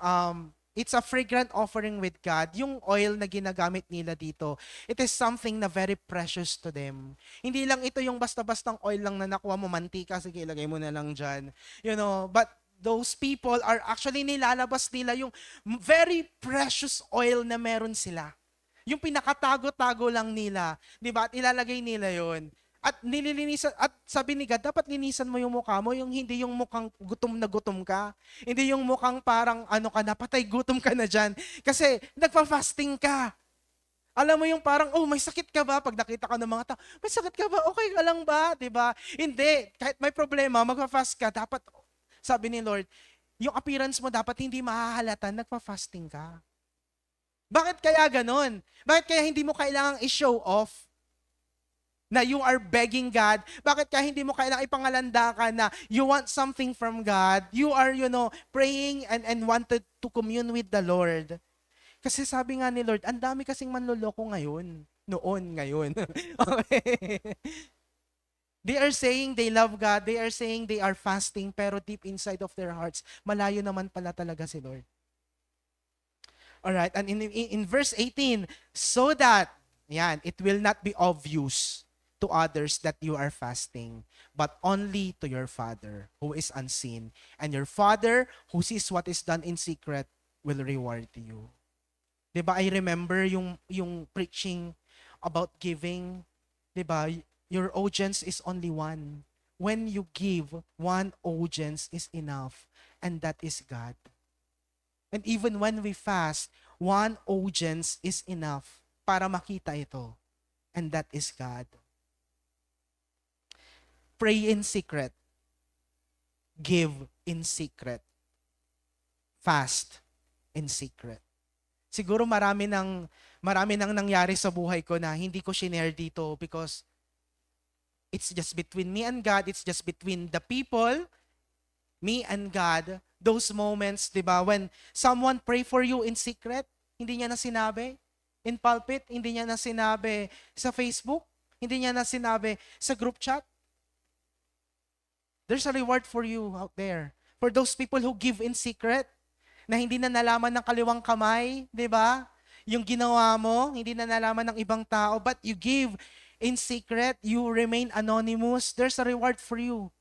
it's a fragrant offering with God. Yung oil na ginagamit nila dito, it is something na very precious to them. Hindi lang ito yung basta-bastang oil lang na nakuha mo, mantika, sige, ilagay mo na lang dyan. But those people are actually nilalabas nila yung very precious oil na meron sila. Yung pinakatago-tago lang nila. Diba? At ilalagay nila yon. At nililinisan, at sabi ni God, dapat linisan mo yung mukha mo, yung hindi yung mukhang gutom na gutom ka. Hindi yung mukhang parang patay gutom ka na dyan. Kasi nagpa-fasting ka. Alam mo yung parang, may sakit ka ba? Pag nakita ka ng mga tao, may sakit ka ba? Okay ka lang ba? Diba? Hindi. Kahit may problema, magpa-fast ka. Dapat, sabi ni Lord, yung appearance mo dapat hindi mahahalata, nagpa-fasting ka. Bakit kaya ganon? Bakit kaya hindi mo kailangang i-show off na you are begging God? Bakit kaya hindi mo kailangang ipangalanda ka na you want something from God? You are, praying and wanted to commune with the Lord. Kasi sabi nga ni Lord, ang dami kasing manloloko ngayon. Ngayon. Okay. They are saying they love God. They are saying they are fasting, pero deep inside of their hearts, malayo naman pala talaga si Lord. Alright, and in verse 18, so that, it will not be obvious to others that you are fasting, but only to your Father who is unseen. And your Father who sees what is done in secret will reward you. Diba, I remember yung preaching about giving. Diba, your audience is only one. When you give, one audience is enough, and that is God. And even when we fast, one audience is enough para makita ito, and that is God. Pray in secret. Give in secret. Fast in secret. Siguro marami nang nangyari sa buhay ko na hindi ko shinare dito because it's just between me and God. It's just between the people, me and God. Those moments, diba, when someone pray for you in secret, hindi niya na sinabi. In pulpit, hindi niya na sinabi sa Facebook, hindi niya na sinabi sa group chat. There's a reward for you out there. For those people who give in secret, na hindi na nalaman ng kaliwang kamay, di ba? Yung ginawa mo, hindi na nalaman ng ibang tao, but you give in secret, you remain anonymous, there's a reward for you.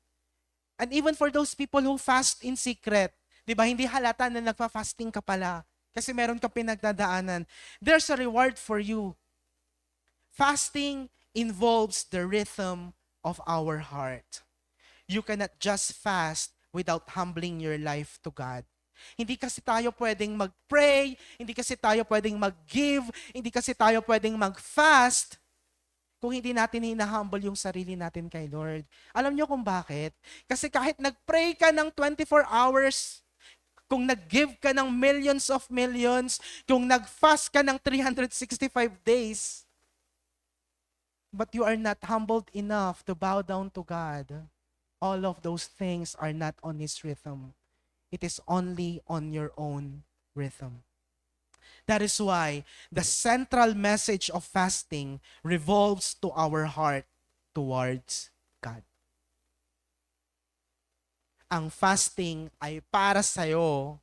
And even for those people who fast in secret, di ba, hindi halata na nagpa-fasting ka pala, kasi meron ka pinagdadaanan, there's a reward for you. Fasting involves the rhythm of our heart. You cannot just fast without humbling your life to God. Hindi kasi tayo pwedeng mag-pray, hindi kasi tayo pwedeng mag-give, hindi kasi tayo pwedeng mag-fast kung hindi natin hinahumble yung sarili natin kay Lord. Alam niyo kung bakit? Kasi kahit nag-pray ka ng 24 hours, kung nag-give ka ng millions of millions, kung nag-fast ka ng 365 days, but you are not humbled enough to bow down to God, all of those things are not on His rhythm. It is only on your own rhythm. That is why the central message of fasting revolves to our heart towards God. Ang fasting ay para sa'yo.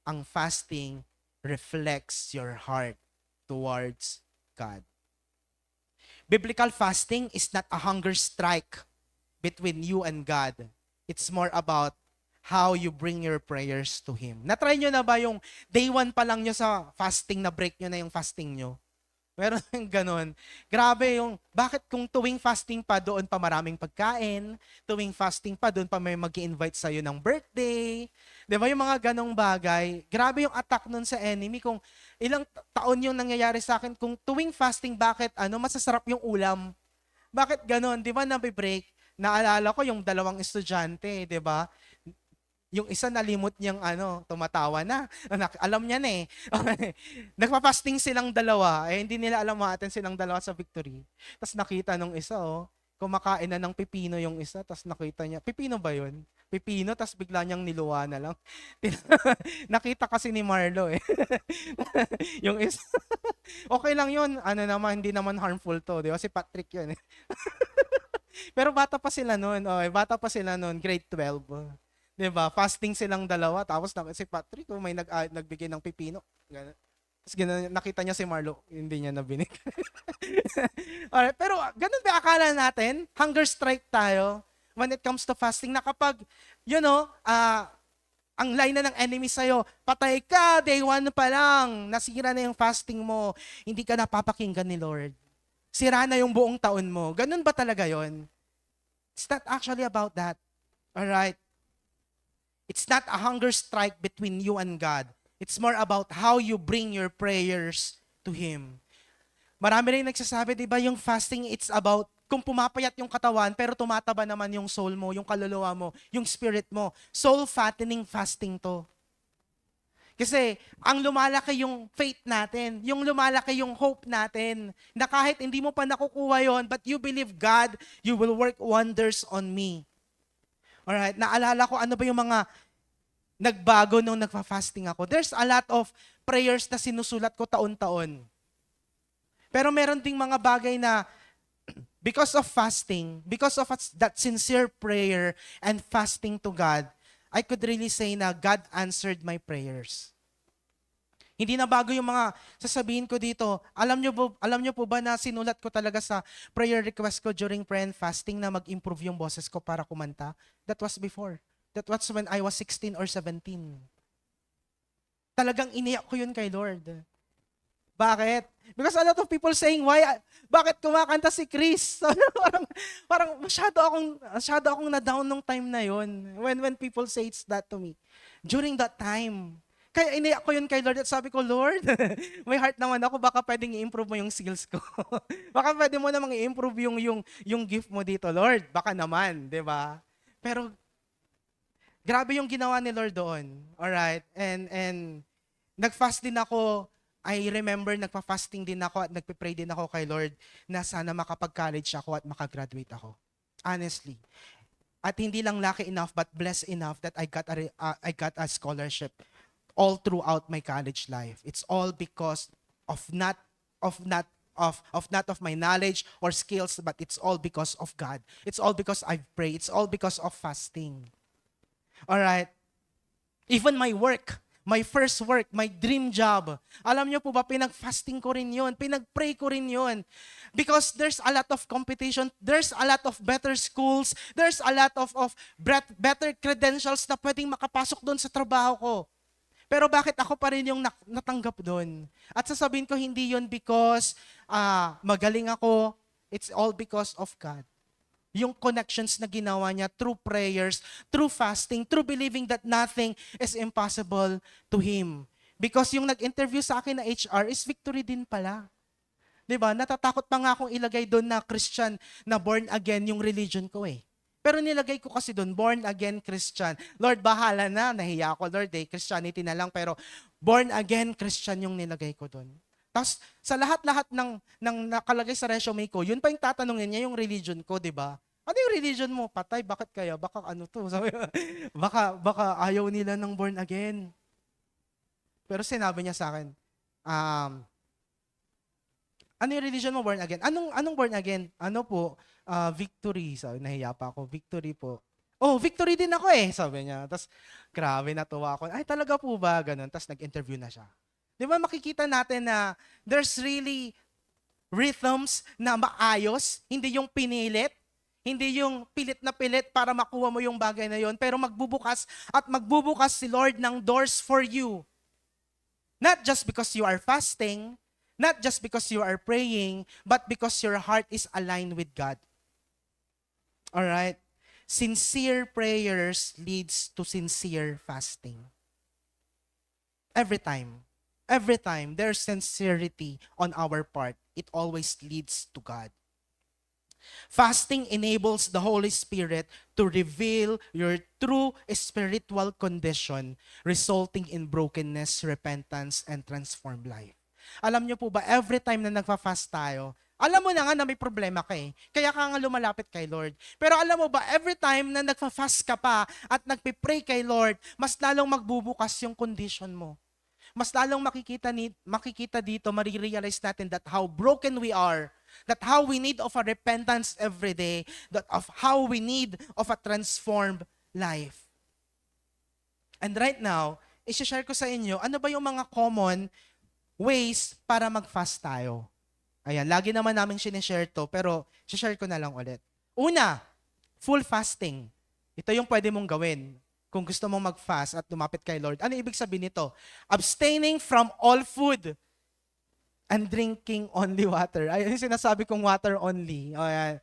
Ang fasting reflects your heart towards God. Biblical fasting is not a hunger strike between you and God. It's more about how you bring your prayers to Him. Na-try nyo na ba yung day 1 pa lang nyo sa fasting, na break nyo na yung fasting nyo? Meron yung ganun. Grabe yung, bakit kung tuwing fasting pa, doon pa maraming pagkain, tuwing fasting pa, doon pa may mag-i-invite sa'yo ng birthday. Di ba yung mga ganong bagay? Grabe yung attack nun sa enemy. Kung ilang taon yung nangyayari sa akin, kung tuwing fasting, bakit masasarap yung ulam? Bakit ganon? Di ba nabi-break? Naalala ko yung 2 estudyante, di ba? Yung isa nalimot niyang tumatawa na. Alam niya na eh. Nagpa-fasting silang 2. Hindi nila alam ma-attend silang 2 sa victory. Tapos nakita nung isa, kumakain na ng pipino yung isa, tapos nakita niya, pipino ba yun? Pipino, tapos bigla niyang niluwa na lang. Nakita kasi ni Marlo eh. Yung isa. Okay lang yun. Ano naman, hindi naman harmful to. Di ba? Si Patrick yun eh. Pero bata pa sila noon. Okay, bata pa sila noon, grade 12. 'Di ba? Fasting silang dalawa tapos si Patrick may nagbigay ng pipino. Ganun. Tapos nakita niya si Marlo, hindi niya nabinig. Alright, pero ganun ba akala natin? Hunger strike tayo when it comes to fasting na kapag ang line na ng enemy sa'yo, patay ka, day 1 pa lang, nasira na yung fasting mo, hindi ka napapakinggan ni Lord. Sira na yung buong taon mo. Ganun ba talaga yon? It's not actually about that. Alright? It's not a hunger strike between you and God. It's more about how you bring your prayers to Him. Marami rin nagsasabi, di ba, yung fasting, it's about kung pumapayat yung katawan, pero tumataba naman yung soul mo, yung kaluluwa mo, yung spirit mo. Soul fattening fasting to. Kasi ang lumalaki yung faith natin, yung lumalaki yung hope natin, na kahit hindi mo pa nakukuha yon, but you believe God, you will work wonders on me. Alright, naalala ko ano ba yung mga nagbago nung nagfa-fasting ako. There's a lot of prayers na sinusulat ko taon-taon. Pero meron ding mga bagay na because of fasting, because of that sincere prayer and fasting to God, I could really say na God answered my prayers. Hindi na bago yung mga sasabihin ko dito. Alam nyo po ba na sinulat ko talaga sa prayer request ko during prayer and fasting na mag-improve yung boses ko para kumanta? That was before. That was when I was 16 or 17. Talagang iniyak ko yun kay Lord. Bakit? Because a lot of people saying, bakit kumakanta si Chris? parang masyado akong na-down nung time na yun. When people say that to me. During that time. Kaya iniyak ko yun kay Lord at sabi ko, Lord, may heart naman ako, baka pwedeng i-improve mo yung skills ko. Baka pwede mo namang i-improve yung gift mo dito, Lord. Baka naman, di ba? Pero, grabe yung ginawa ni Lord doon. Alright? And nag-fast din ako. I remember nagpa-fasting din ako at nagpe-pray din ako kay Lord na sana makapag-college ako at makagraduate ako. Honestly. At hindi lang lucky enough but blessed enough that I got a scholarship all throughout my college life. It's all because of not of my knowledge or skills, but it's all because of God. It's all because I've prayed. It's all because of fasting. All right. Even my work, my first work, my dream job. Alam niyo po ba, pinag-fasting ko rin yun. Pinag-pray ko rin yun. Because there's a lot of competition. There's a lot of better schools. There's a lot of better credentials na pwedeng makapasok doon sa trabaho ko. Pero bakit ako pa rin yung natanggap doon? At sasabihin ko, hindi yun because magaling ako. It's all because of God. Yung connections na ginawa niya through prayers, through fasting, through believing that nothing is impossible to Him. Because yung nag-interview sa akin na HR is victory din pala. 'Di ba? Natatakot pa nga akong ilagay doon na Christian, na born again yung religion ko eh. Pero nilagay ko kasi doon, born again Christian. Lord, bahala na. Nahiya ako, Lord, Christianity na lang. Pero born again Christian yung nilagay ko doon. Tapos sa lahat-lahat ng nakalagay sa resume ko, yun pa yung tatanungin niya yung religion ko, 'di ba? Ano yung religion mo? Patay, bakit kaya? Baka ano to? Sabi, baka ayaw nila ng born again. Pero sinabi niya sa akin, ano yung religion mo, born again? Anong born again? Ano po? Victory. Sabi, nahiya pa ako. Victory po. Oh, victory din ako eh, sabi niya. Tapos, grabe, natuwa ako. Ay, talaga po ba? Ganun. Tapos, nag-interview na siya. Di ba makikita natin na there's really rhythms na maayos, hindi yung pinilit, hindi yung pilit na pilit para makuha mo yung bagay na yon, pero magbubukas si Lord ng doors for you. Not just because you are fasting, not just because you are praying, but because your heart is aligned with God. Alright? Sincere prayers leads to sincere fasting. Every time there's sincerity on our part, it always leads to God. Fasting enables the Holy Spirit to reveal your true spiritual condition, resulting in brokenness, repentance, and transformed life. Alam niyo po ba, every time na nagfa-fast tayo, Alam mo na nga na may problema ka eh. Kaya ka nga lumalapit kay Lord. Pero alam mo ba, every time na nagfa-fast ka pa at nagpe-pray kay Lord, mas lalong magbubukas yung condition mo. Mas lalong makikita dito, marirealize natin that how broken we are, that how we need of a repentance every day, that of how we need of a transformed life. And right now, i-share ko sa inyo, ano ba yung mga common ways para mag-fast tayo? Ayan, lagi naman namin sinishare to, pero share ko na lang ulit. Una, full fasting. Ito yung pwede mong gawin kung gusto mong mag-fast at lumapit kay Lord. Ano ibig sabihin nito? Abstaining from all food and drinking only water. Ayun yung sinasabi kong water only. Ayan.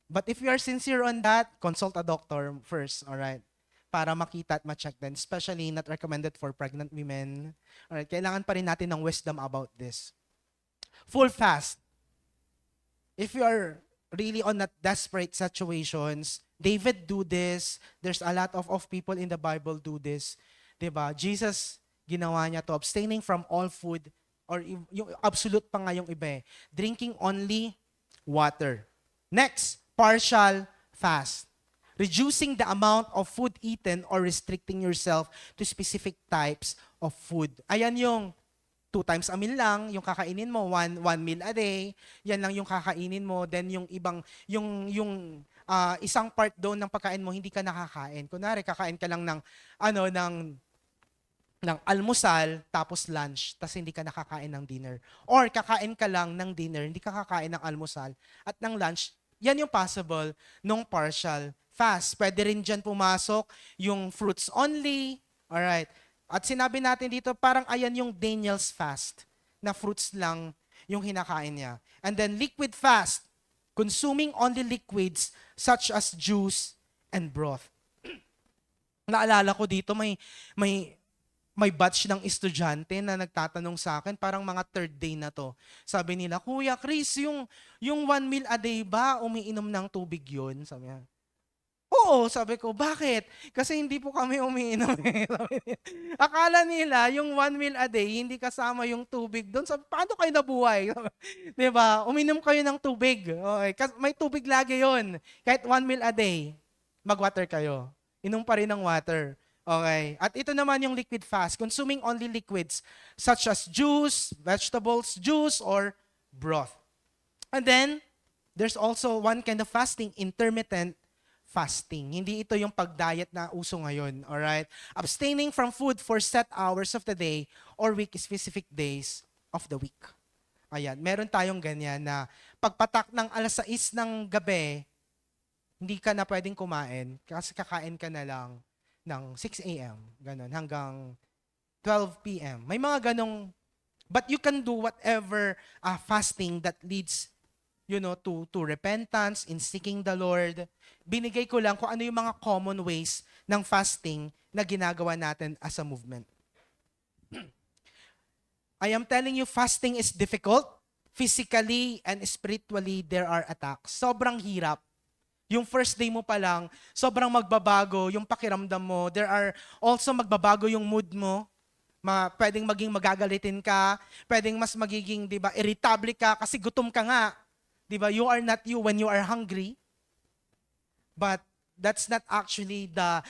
But if you are sincere on that, consult a doctor first, alright? Para makita at ma-check din. Especially not recommended for pregnant women. Alright, kailangan pa rin natin ng wisdom about this. Full fast. If you are really on that desperate situations, David do this. There's a lot of people in the Bible do this. Diba? Jesus, ginawa niya to. Abstaining from all food, or yung absolute pa nga yung iba eh. Drinking only water. Next, partial fast. Reducing the amount of food eaten or restricting yourself to specific types of food. Ayan yung 2 times a meal lang, yung kakainin mo, one meal a day, yan lang yung kakainin mo, then yung ibang, isang part doon ng pagkain mo, hindi ka nakakain. Kunwari, kakain ka lang ng almusal, tapos lunch, tapos hindi ka nakakain ng dinner. Or kakain ka lang ng dinner, hindi ka kakain ng almusal, at ng lunch, yan yung possible nung partial fast. Pwede rin dyan pumasok yung fruits only, alright. At sinabi natin dito, parang ayan yung Daniel's fast, na fruits lang yung hinakain niya. And then liquid fast, consuming only liquids such as juice and broth. Naalala ko dito, may batch ng estudyante na nagtatanong sa akin, parang mga 3rd day na to. Sabi nila, Kuya Chris, yung 1 meal a day ba, umiinom ng tubig yun? Sabi niya, oo, sabi ko, bakit? Kasi hindi po kami umiinom eh. Akala nila, yung 1 meal a day, hindi kasama yung tubig doon. Sabi, paano kayo nabuhay? Diba? Uminom kayo ng tubig. Okay. May tubig lagi yon. Kahit 1 meal a day, mag-water kayo. Inom pa rin ng water. Okay. At ito naman yung liquid fast, consuming only liquids such as juice, vegetables, juice, or broth. And then, there's also one kind of fasting, intermittent fasting. Hindi ito yung pag-diet na uso ngayon, alright? Abstaining from food for set hours of the day or week, specific days of the week. Ayan, meron tayong ganyan na pagpatak ng 6:00 ng gabi, hindi ka na pwedeng kumain kasi kakain ka na lang ng 6 a.m. Ganon, hanggang 12 p.m. May mga ganong, but you can do whatever fasting that leads to repentance, in seeking the Lord. Binigay ko lang kung ano yung mga common ways ng fasting na ginagawa natin as a movement. I am telling you, fasting is difficult. Physically and spiritually, there are attacks. Sobrang hirap. Yung first day mo pa lang, sobrang magbabago yung pakiramdam mo. There are also magbabago yung mood mo. Pwedeng maging magagalitin ka, pwedeng mas magiging, irritable ka kasi gutom ka nga. You are not you when you are hungry. But that's not actually the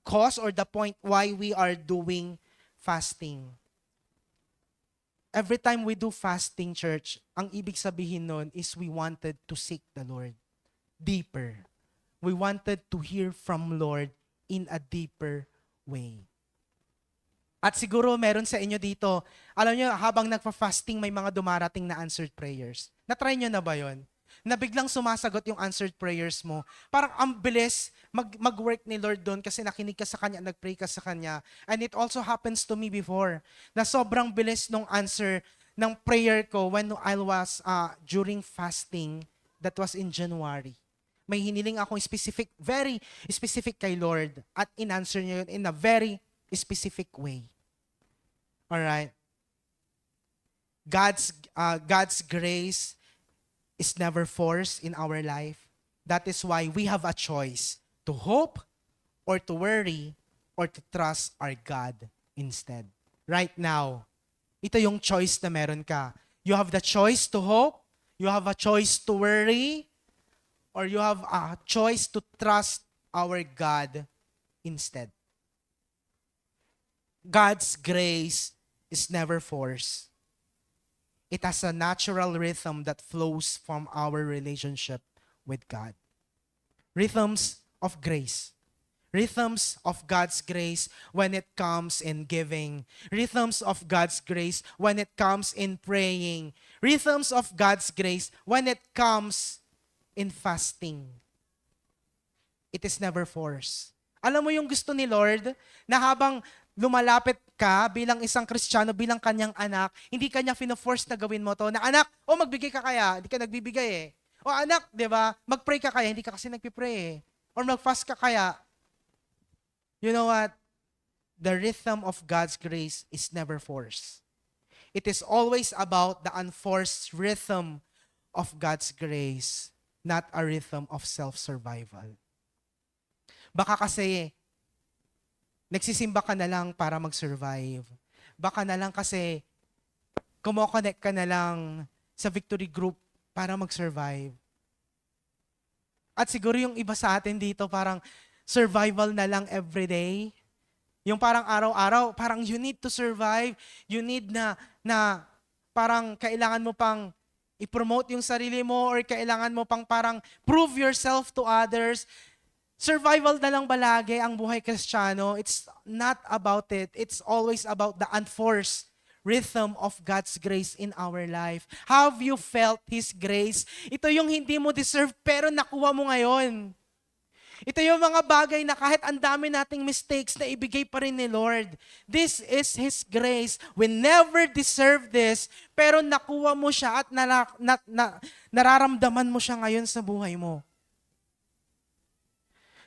cause or the point why we are doing fasting. Every time we do fasting, church, ang ibig sabihin nun is we wanted to seek the Lord deeper. We wanted to hear from Lord in a deeper way. At siguro meron sa inyo dito, alam nyo, habang nagpa-fasting, may mga dumarating na answered prayers. Na-try nyo na ba yon? Na biglang sumasagot yung answered prayers mo. Parang ang bilis mag-work ni Lord doon kasi nakinig ka sa Kanya, nag-pray ka sa Kanya. And it also happens to me before, na sobrang bilis nung answer ng prayer ko when I was during fasting, that was in January. May hiniling akong very specific kay Lord at in-answer niya yun in a very specific way. Alright? God's grace is never forced in our life. That is why we have a choice to hope or to worry or to trust our God instead. Right now, ito yung choice na meron ka. You have the choice to hope, You have a choice to worry, or you have a choice to trust our God instead. God's grace is never forced. It has a natural rhythm that flows from our relationship with God. Rhythms of grace. Rhythms of God's grace when it comes in giving. Rhythms of God's grace when it comes in praying. Rhythms of God's grace when it comes in fasting. It is never forced. Alam mo yung gusto ni Lord na habang lumalapit ka bilang isang Kristiyano, bilang kanyang anak, hindi kanya fino-force na gawin mo to. Na anak, magbigay ka kaya, hindi ka nagbibigay eh. O anak, di ba, mag-pray ka kaya, hindi ka kasi nagpipray eh. Or mag-fast ka kaya. You know what? The rhythm of God's grace is never forced. It is always about the unforced rhythm of God's grace, not a rhythm of self-survival. Baka kasi nagsisimba ka na lang para mag-survive. Baka na lang kasi kumo-connect ka na lang sa victory group para mag-survive. At siguro yung iba sa atin dito parang survival na lang everyday. Yung parang araw-araw, parang you need to survive. You need na parang kailangan mo pang i-promote yung sarili mo or kailangan mo pang parang prove yourself to others. Survival na lang ba lagi ang buhay Kristiyano? It's not about it. It's always about the unforced rhythm of God's grace in our life. Have you felt His grace? Ito yung hindi mo deserve pero nakuha mo ngayon. Ito yung mga bagay na kahit ang dami nating mistakes na ibigay pa rin ni Lord. This is His grace. We never deserve this pero nakuha mo siya at nararamdaman mo siya ngayon sa buhay mo.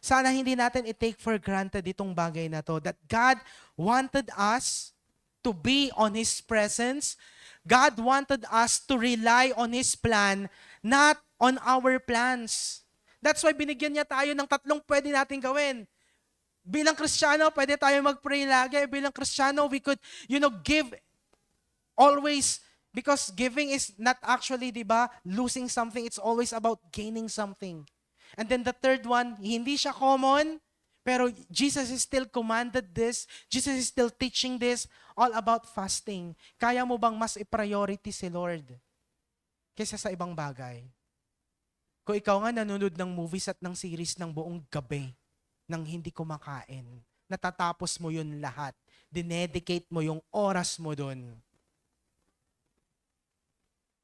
Sana hindi natin i-take for granted itong bagay na to, that God wanted us to be on His presence. God wanted us to rely on His plan, not on our plans. That's why binigyan niya tayo ng 3 pwede natin gawin. Bilang Kristiyano, pwede tayo mag-pray lagi. Bilang Kristiyano, we could, give always, because giving is not actually, losing something. It's always about gaining something. And then the third one, hindi siya common, pero Jesus is still commanded this. Jesus is still teaching this, all about fasting. Kaya mo bang mas i-priority si Lord kaysa sa ibang bagay? Kung ikaw nga nanonood ng movies at ng series ng buong gabi, nang hindi kumakain, natatapos mo yun lahat. Dinedicate mo yung oras mo dun.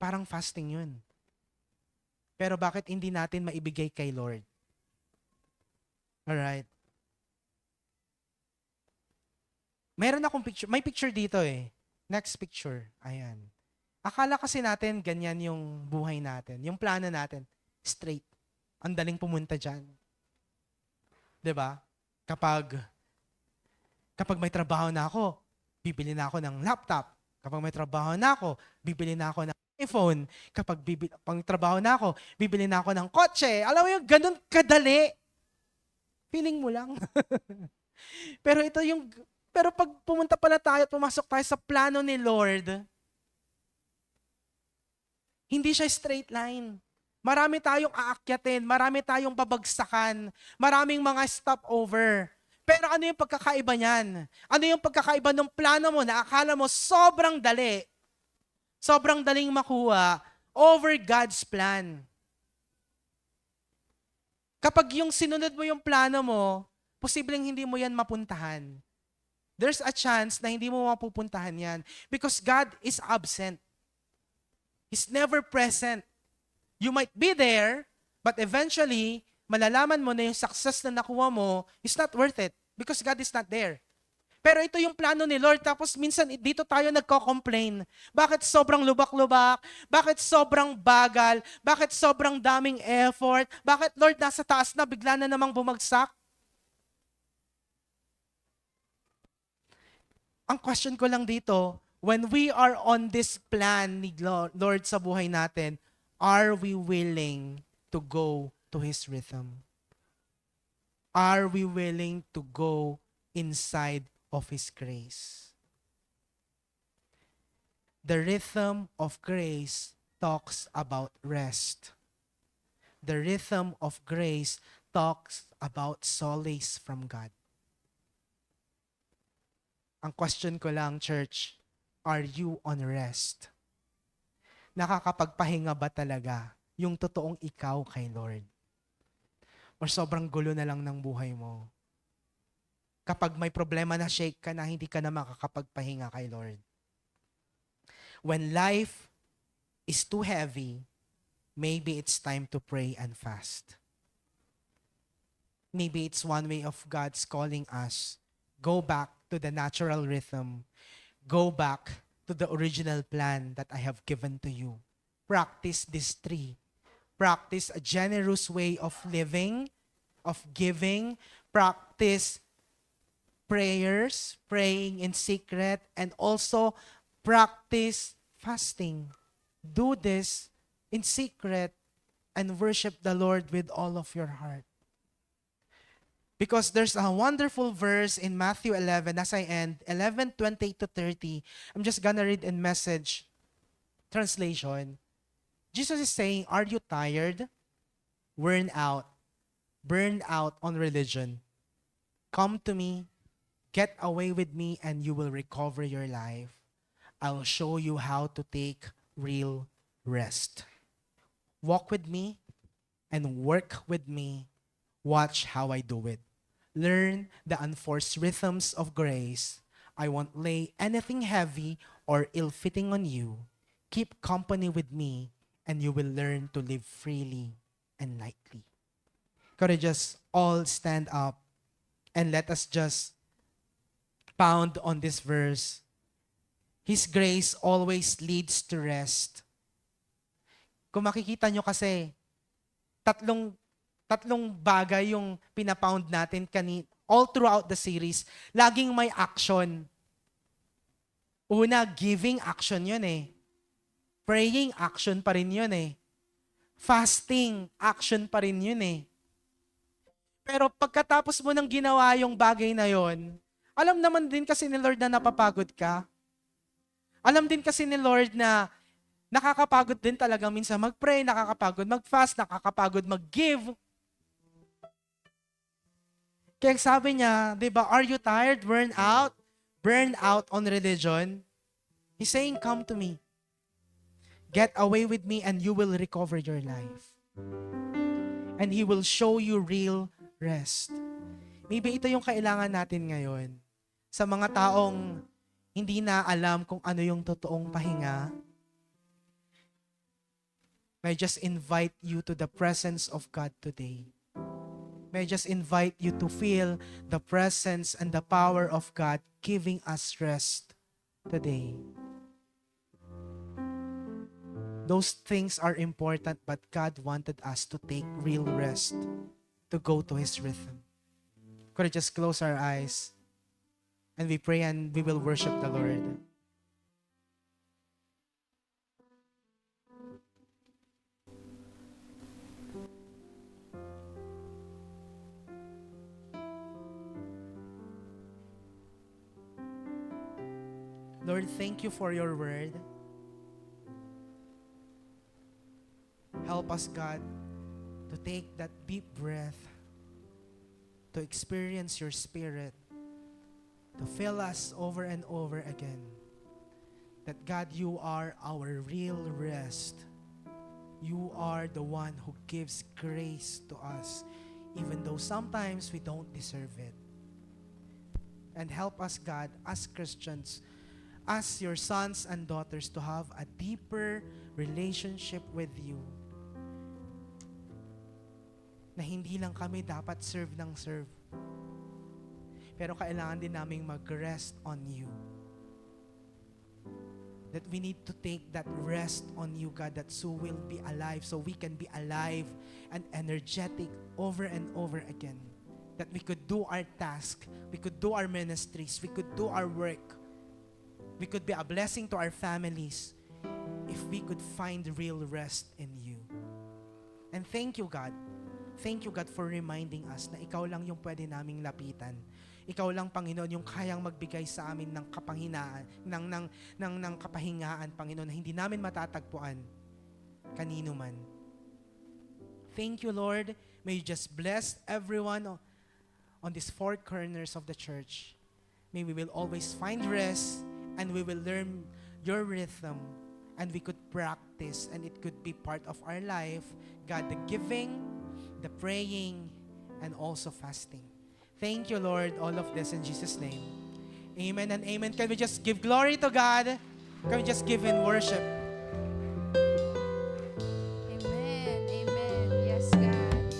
Parang fasting yun. Pero bakit hindi natin maibigay kay Lord? Alright. Meron akong picture. May picture dito eh. Next picture. Ayan. Akala kasi natin ganyan yung buhay natin. Yung plano natin. Straight. Ang daling pumunta dyan. 'Di ba? Kapag may trabaho na ako, bibili na ako ng laptop. Kapag may trabaho na ako, bibili na ako ng iPhone. Kapag pang trabaho na ako, bibili na ako ng kotse. Alam mo yung ganun kadali. Feeling mo lang. Pero pag pumunta pala tayo at pumasok tayo sa plano ni Lord, hindi siya straight line. Marami tayong aakyatin, marami tayong babagsakan, maraming mga stopover. Pero ano yung pagkakaiba niyan? Ano yung pagkakaiba ng plano mo na akala mo sobrang dali? Sobrang daling makuha over God's plan. Kapag yung sinunod mo yung plano mo, posibleng hindi mo yan mapuntahan. There's a chance na hindi mo mapupuntahan yan because God is absent. He's never present. You might be there, but eventually, malalaman mo na yung success na nakuha mo is not worth it because God is not there. Pero ito yung plano ni Lord, tapos minsan dito tayo nagko-complain. Bakit sobrang lubak-lubak? Bakit sobrang bagal? Bakit sobrang daming effort? Bakit Lord nasa taas na bigla na namang bumagsak? Ang question ko lang dito, when we are on this plan ni Lord sa buhay natin, are we willing to go to His rhythm? Are we willing to go inside of His grace? The rhythm of grace talks about rest. The rhythm of grace talks about solace from God. Ang question ko lang, church, are you on rest? Nakakapagpahinga ba talaga yung totoong ikaw kay Lord? Or sobrang gulo na lang ng buhay mo? Kapag may problema na, shake ka na, hindi ka na makakapagpahinga kay Lord. When life is too heavy, maybe it's time to pray and fast. Maybe it's one way of God's calling us. Go back to the natural rhythm. Go back to the original plan that I have given to you. Practice these three. Practice a generous way of living, of giving. Practice prayers, praying in secret, and also practice fasting. Do this in secret and worship the Lord with all of your heart. Because there's a wonderful verse in Matthew 11, as I end, 11:28 to 30. I'm just gonna read in Message translation. Jesus is saying, are you tired? Worn out on religion? Come to me, get away with me, and you will recover your life. I will show you how to take real rest. Walk with me and work with me. Watch how I do it. Learn the unforced rhythms of grace. I won't lay anything heavy or ill-fitting on you. Keep company with me, and you will learn to live freely and lightly. Could I just all stand up and let us just pound on this verse? His grace always leads to rest. Kung makikita nyo kasi, tatlong bagay yung pinapound natin all throughout the series. Laging may action. Una, giving, action yun eh. Praying, action pa rin yun eh. Fasting, action pa rin yun eh. Pero pagkatapos mo nang ginawa yung bagay na yon, alam naman din kasi ni Lord na napapagod ka. Alam din kasi ni Lord na nakakapagod din talaga minsan mag-pray, nakakapagod mag-fast, nakakapagod mag-give. Kaya sabi niya, di ba, are you tired, burn out? Burn out on religion? He's saying, come to me. Get away with me and you will recover your life. And He will show you real rest. Maybe ito yung kailangan natin ngayon. Sa mga taong hindi na alam kung ano yung totoong pahinga, may I just invite you to the presence of God today. May I just invite you to feel the presence and the power of God giving us rest today. Those things are important, but God wanted us to take real rest, to go to His rhythm. Could I just close our eyes and we pray and we will worship the Lord. Lord, thank you for your word. Help us, God, to take that deep breath, to experience your Spirit, to fill us over and over again. That, God, you are our real rest. You are the one who gives grace to us, even though sometimes we don't deserve it. And help us, God, as Christians, as your sons and daughters, to have a deeper relationship with you. Na hindi lang kami dapat serve ng serve. Pero kailangan din naming mag-rest on you. That we need to take that rest on you, God, that so we'll be alive, so we can be alive and energetic over and over again. That we could do our task, we could do our ministries, we could do our work. We could be a blessing to our families if we could find real rest in you. And thank you, God. Thank you, God, for reminding us na ikaw lang yung pwede naming lapitan. Ikaw lang, Panginoon, yung kayang magbigay sa amin ng kapanghinaan, ng kapahingaan, Panginoon, na hindi namin matatagpuan kanino man. Thank you, Lord. May you just bless everyone on these four corners of the church. May we will always find rest and we will learn your rhythm and we could practice and it could be part of our life. God, the giving, the praying, and also fasting. Thank you, Lord, all of this in Jesus' name. Amen and amen. Can we just give glory to God? Can we just give in worship? Amen. Amen. Yes, God.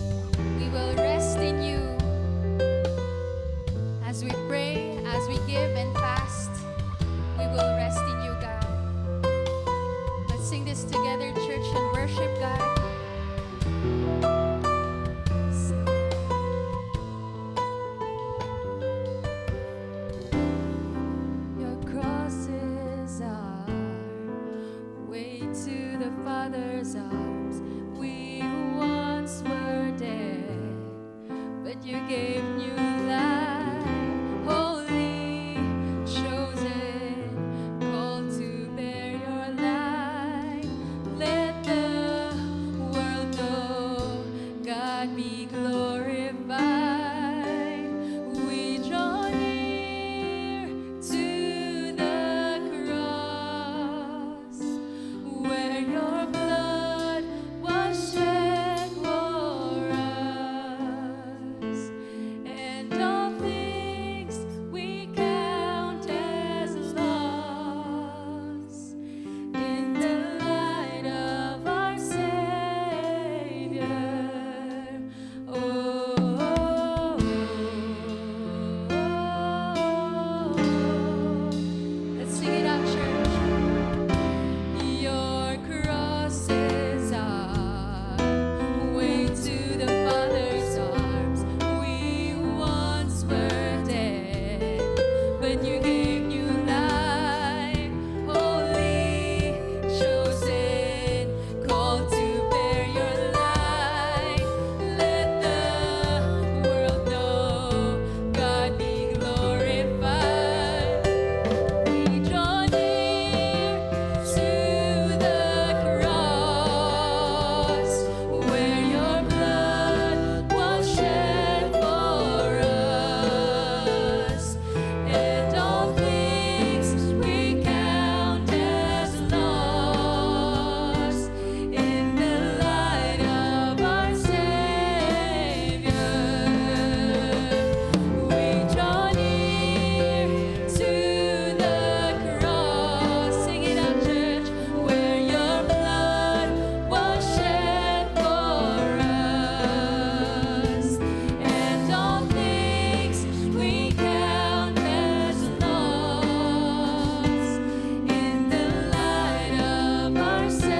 We will rest in you as we pray, as we give and fast. We will rest in you, God. Let's sing this together, church, and worship God. Your crosses are way to the Father's arms. We who once were dead, but you gave new life. Holy, chosen, called to bear your light. Let the world know God be glorified. We draw near to the cross where your blood was shed for us, and all things we count as loss in the light of our Savior. Let's sing it out, church. Your crosses are way to the Father's arms. We once were dead, but you gave new life. Holy, chosen, called to bear your light. Let the world know God be glorified. We draw near to the cross where your blood was shed for us, and all things we count as loss in the light of our Savior. We draw near to the cross, sing it out, church, where your blood was shed for us, and all things we count as loss in the light of our Savior.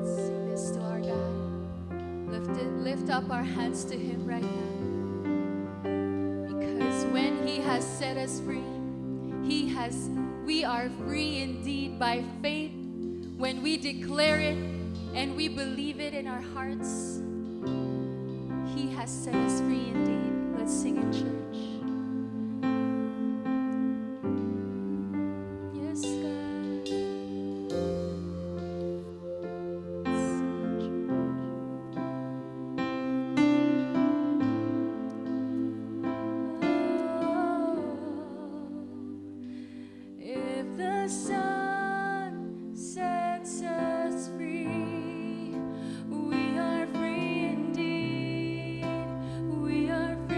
Sing this to our God. Lift up our hands to Him right now. Because when He has set us free, we are free indeed by faith. When we declare it and we believe it in our hearts, He has set us free indeed. Let's sing it, church. Yes, God. If the sun sets us free, we are free indeed. We are free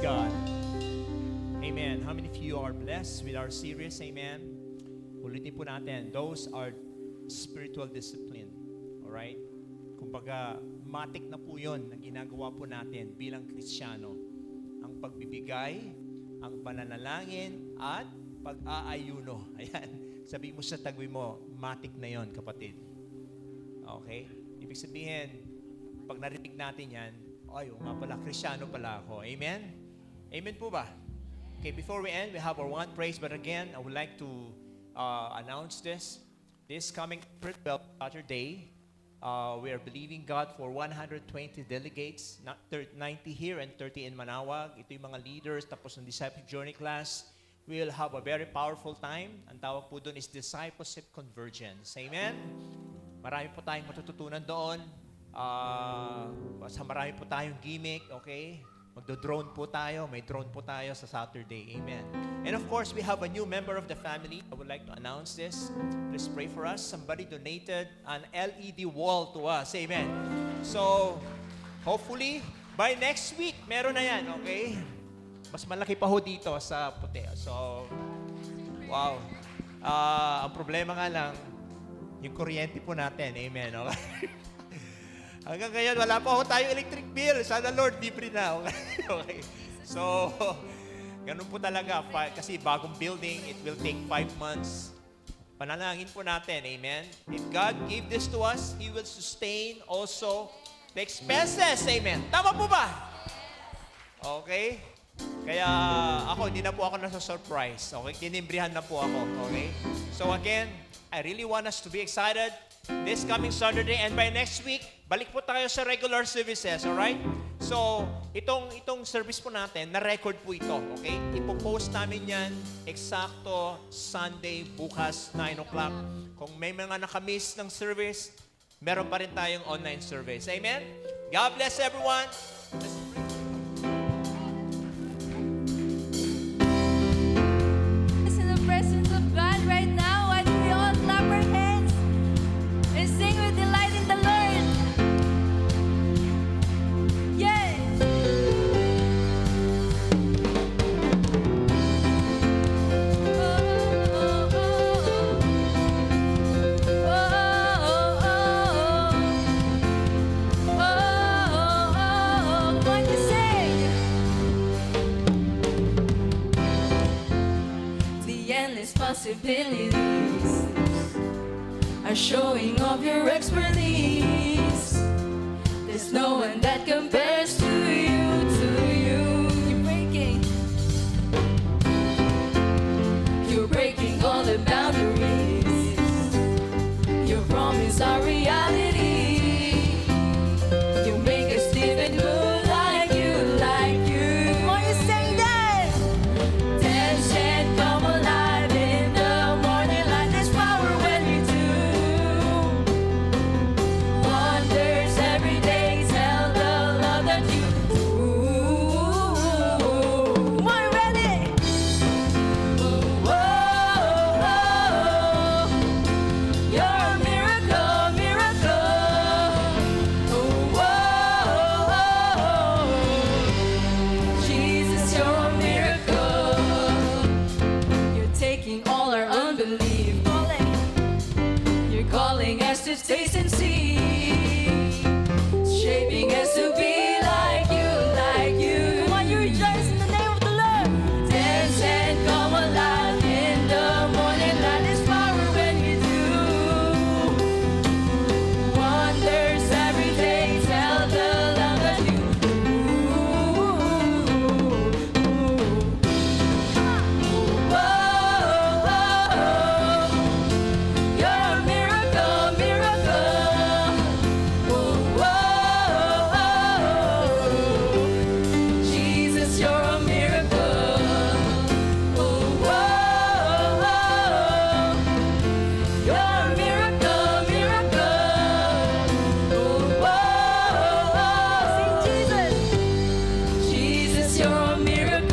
God. Amen. How many of you are blessed with our series? Amen. Ulitin po natin. Those are spiritual discipline. Alright? Kumbaga, matik na po yun na ginagawa po natin bilang Kristiyano. Ang pagbibigay, ang pananalangin, at pag-aayuno. Ayan. Sabi mo sa tagwi mo, matik na yon, kapatid. Okay? Ibig sabihin, pag narinig natin yan, ay, nga pala, Kristiyano pala ako. Amen? Amen po ba? Okay, before we end, we have our one praise. But again, I would like to announce this. This coming April 12th, Saturday, we are believing God for 120 delegates, 90 here and 30 in Manawag. Ito yung mga leaders, tapos ng disciple journey class. We will have a very powerful time. Ang tawag po doon is discipleship convergence. Amen? Marami po tayong matututunan doon. Sa marami po tayong gimmick, okay? Magdo-drone po tayo. May drone po tayo sa Saturday. Amen. And of course, we have a new member of the family. I would like to announce this. Please pray for us. Somebody donated an LED wall to us. Amen. So, hopefully, by next week, meron na yan, okay? Mas malaki pa ho dito sa puti. So, wow. Ang problema nga lang, yung kuryente po natin. Amen. Okay? Hanggang ngayon, wala pa ho tayong electric bill. Sana Lord, libre na. Okay. So, ganun po talaga. Kasi bagong building, it will take 5 months. Panalangin po natin. Amen. If God gave this to us, He will sustain also the expenses. Amen. Tama po ba? Okay. Kaya ako, hindi na po ako nasa-surprise. Okay? Tinimbrihan na po ako. Okay? So again, I really want us to be excited this coming Saturday, and by next week, balik po tayo sa regular services, alright? So, itong service po natin, na-record po ito, okay? Ipo-post namin yan eksakto Sunday, bukas, 9 o'clock. Kung may mga nakamiss ng service, meron pa rin tayong online service. Amen? God bless everyone. In the presence of God right now, why don't we all clap our hands and sing with delight in the Lord? Yes! One to sing. The endless possibilities are showing off your expertise. There's no one that compares to you, to you. You're breaking all the boundaries. Your promise are reality. You make us live and move like you, like you. Come on, you sing that. Dance and come alive in the morning light. There's power when you do. Wonders every day tell the love that you do. Come on, ready? Whoa, you're a miracle, miracle. Jesus, you're a miracle. You're taking all our unbelief. You're calling us to taste and see. Shaping us to be like you, like you. Come on, you rejoice in the name of the Lord. Dance and come alive in the morning light. There's power when you do. Wonders every day tell the love that you do. You're a miracle, miracle. Jesus, you're a miracle. You're a miracle, miracle. Sing Jesus. Jesus, you're a miracle.